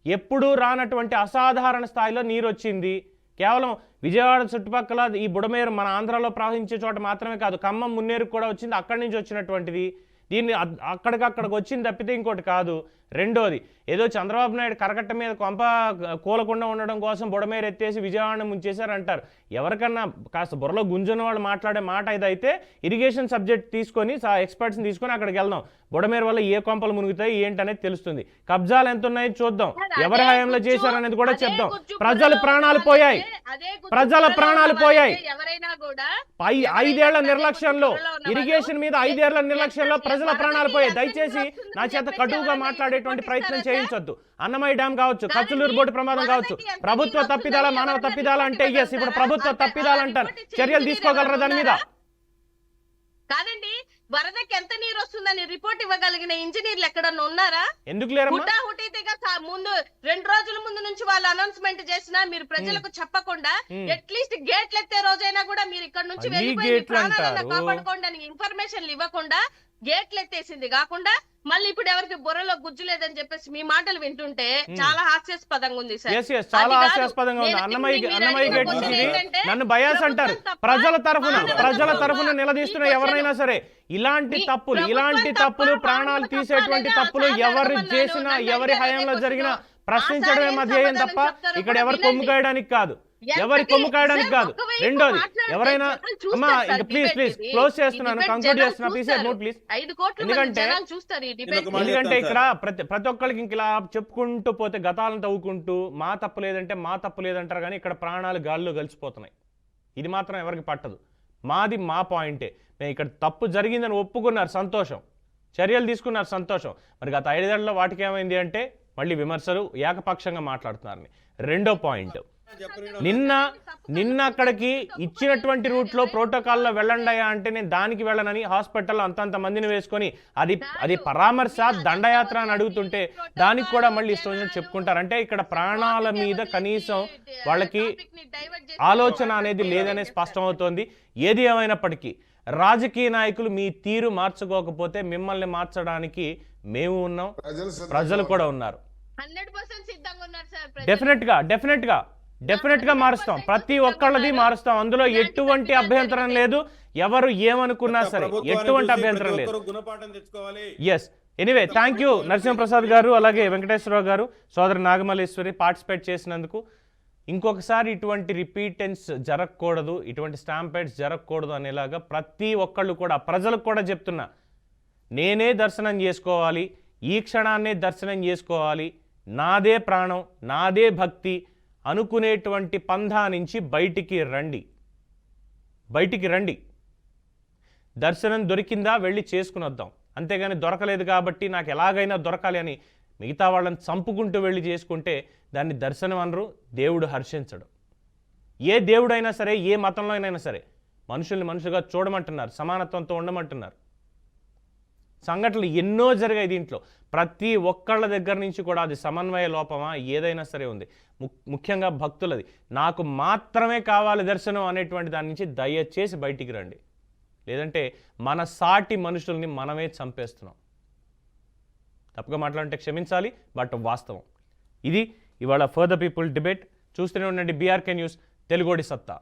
ఎప్పుడూ రానటువంటి అసాధారణ స్థాయిలో నీరు వచ్చింది. కేవలం విజయవాడ చుట్టుపక్కల ఈ బుడమేరు మన ఆంధ్రాలో ప్రవహించే చోట మాత్రమే కాదు, ఖమ్మం మున్నేరుకు కూడా వచ్చింది, అక్కడి నుంచి వచ్చినటువంటిది. దీన్ని అక్కడికి వచ్చింది తప్పితే ఇంకోటి కాదు. రెండోది, ఏదో చంద్రబాబు నాయుడు కరకట్ట మీద కొంప కూలకుండా ఉండడం కోసం బుడమేరు ఎత్తేసి విజయవాడ ముంచేశారంటారు. ఎవరికన్నా కాస్త బుర్రలో గుంజున్న వాళ్ళు మాట్లాడే మాట ఇదైతే ఇరిగేషన్ సబ్జెక్ట్ తీసుకొని ఎక్స్పర్ట్స్ని తీసుకొని అక్కడికి వెళ్దాం. బుడమేరు వల్ల ఏ కొంపలు మునుగుతాయి ఏంటనేది తెలుస్తుంది. కబ్జాలు ఎంత ఉన్నాయో చూద్దాం, ఎవరి హయాంలో చేశారనేది కూడా చెప్దాం. ప్రజల ప్రాణాలు పోయాయి. 5 ఏళ్ల నిర్లక్ష్యంలో, ఇరిగేషన్ మీద 5 ఏళ్ల నిర్లక్ష్యంలో ప్రజల ప్రాణాలు పోయాయి. దయచేసి నా చేత కటువుగా మాట్లాడేటువంటి ప్రయత్నం చేయించొద్దు. అన్నమయ్య డ్యామ్ కావచ్చు, కచ్చలూరు బోటు ప్రమాదం కావచ్చు, ప్రభుత్వ తప్పిదాల, మానవ తప్పిదాల అంటే ఎస్, ఇప్పుడు ప్రభుత్వ తప్పిదాలు అంటారు. చర్యలు తీసుకోగలరా దాని మీద? కాదండి, వరదకి ఎంత నీరు వస్తుందని రిపోర్ట్ ఇవ్వగలిగిన ఇంజనీర్లు ఎక్కడన్నా ఉన్నారా? ఎందుకు లేరు? ముందు 2 రోజుల ముందు నుంచి వాళ్ళు అనౌన్స్మెంట్ చేసినా మీరు ప్రజలకు చెప్పకుండా, అట్లీస్ట్ గేట్లు ఎత్తే రోజైనా కూడా మీరు ఇక్కడ నుంచి వెళ్ళిపోయి ప్రాణాలను కాపాడుకోండి అని ఇన్ఫర్మేషన్లు ఇవ్వకుండా గేట్లు ఎత్తేసింది కాకుండా, మళ్ళీ ఇప్పుడు ఎవరికి బుర్రలో గుజ్జు లేదని చెప్పేసి మీ మాటలు వింటుంటే చాలా హాస్యాస్పదంగా ఉంది సార్. చాలా హాస్యాస్పదంగా ఉంది. అన్నమయ్య గేట్ నుంచి నన్ను బయాస్ అంటారు. ప్రజల తరఫున నిలదీస్తున్న ఎవరైనా సరే ఇలాంటి తప్పులు ప్రాణాలు తీసేటువంటి తప్పులు ఎవరు చేసినా, ఎవరి హయాంలో జరిగినా ప్రశ్నించడమే మధ్యేయం తప్ప ఇక్కడ ఎవరు కొమ్ము కాయడానికి కాదు. రెండోది, ఎవరైనా అమ్మా ప్లీజ్ క్లోజ్ చేస్తున్నాను, కంక్లూడ్ చేస్తున్నా, ప్లీజ్ నోట్ ప్లీజ్. ఎందుకంటే ఇక్కడ ప్రతి ఒక్కరికి ఇంక ఇలా చెప్పుకుంటూ పోతే గతాలను తవ్వుకుంటూ మా తప్పు లేదంటారు, కానీ ఇక్కడ ప్రాణాలు గాల్లో కలిసిపోతున్నాయి. ఇది మాత్రం ఎవరికి పట్టదు. మా పాయింటే, మేము ఇక్కడ తప్పు జరిగిందని ఒప్పుకున్నారు, సంతోషం, చర్యలు తీసుకున్నారు, సంతోషం. మరి గత 5 ఏళ్లలో వాటికి ఏమైంది అంటే మళ్ళీ విమర్శలు, ఏకపక్షంగా మాట్లాడుతున్నారని. రెండో పాయింట్, నిన్న అక్కడికి ఇచ్చినటువంటి రూట్లో ప్రోటోకాల్లో వెళ్ళండియా అంటే నేను దానికి వెళ్ళనని హాస్పిటల్లో అంతంత మందిని వేసుకొని అది పరామర్శ దండయాత్ర అని అడుగుతుంటే దానికి కూడా మళ్ళీ ఇష్టం వచ్చినట్టు చెప్పుకుంటారు. అంటే ఇక్కడ ప్రాణాల మీద కనీసం వాళ్ళకి ఆలోచన అనేది లేదనే స్పష్టమవుతోంది. ఏది ఏమైనప్పటికీ రాజకీయ నాయకులు మీ తీరు మార్చుకోకపోతే మిమ్మల్ని మార్చడానికి మేము ఉన్నాం, ప్రజలు కూడా ఉన్నారు. 100% సిద్ధంగా ఉన్నారు సార్. డెఫినెట్ గా మారుస్తాం, ప్రతి ఒక్కళ్ళది మారుస్తాం. అందులో ఎటువంటి అభ్యంతరం లేదు. ఎవరు ఏమనుకున్నా సరే ఎటువంటి అభ్యంతరం లేదు. Yes, anyway thank you Narasimhaprasad గారు, అలాగే వెంకటేశ్వరరావు గారు, సోదరి నాగమల్లేశ్వరి పార్టిసిపేట్ చేసినందుకు. ఇంకొకసారి ఇటువంటి రిపీటెన్స్ జరగకూడదు, ఇటువంటి స్టాంపేడ్స్ జరగకూడదు అనేలాగా ప్రతి ఒక్కళ్ళు కూడా, ప్రజలకు కూడా చెప్తున్నా, నేనే దర్శనం చేసుకోవాలి, ఈ క్షణాన్నే దర్శనం చేసుకోవాలి, నాదే ప్రాణం, నాదే భక్తి అనుకునేటువంటి పంధా నుంచి బయటికి రండి. దర్శనం దొరికిందా వెళ్ళి చేసుకుని వద్దాం. అంతేగాని దొరకలేదు కాబట్టి నాకు ఎలాగైనా దొరకాలి అని మిగతా వాళ్ళని చంపుకుంటూ వెళ్ళి చేసుకుంటే దాన్ని దర్శనం అనరు, దేవుడు హర్షించడు. ఏ దేవుడైనా సరే, ఏ మతంలో అయినా సరే మనుషుల్ని మనుషులుగా చూడమంటున్నారు, సమానత్వంతో ఉండమంటున్నారు. సంఘటనలు ఎన్నో జరిగాయి దీంట్లో. ప్రతి ఒక్కళ్ళ దగ్గర నుంచి కూడా అది సమన్వయ లోపమా ఏదైనా సరే ఉంది, ముఖ్యంగా భక్తులది. నాకు మాత్రమే కావాలి దర్శనం అనేటువంటి దాని నుంచి దయచేసి బయటికి రండి, లేదంటే మన సాటి మనుషుల్ని మనమే చంపేస్తున్నాం. తప్పుగా మాట్లాడంటే క్షమించాలి, బట్ వాస్తవం ఇది. ఇవాళ ఫర్ ద పీపుల్ డిబేట్ చూస్తూనే ఉండండి BRK న్యూస్, తెలుగోడి సత్తా.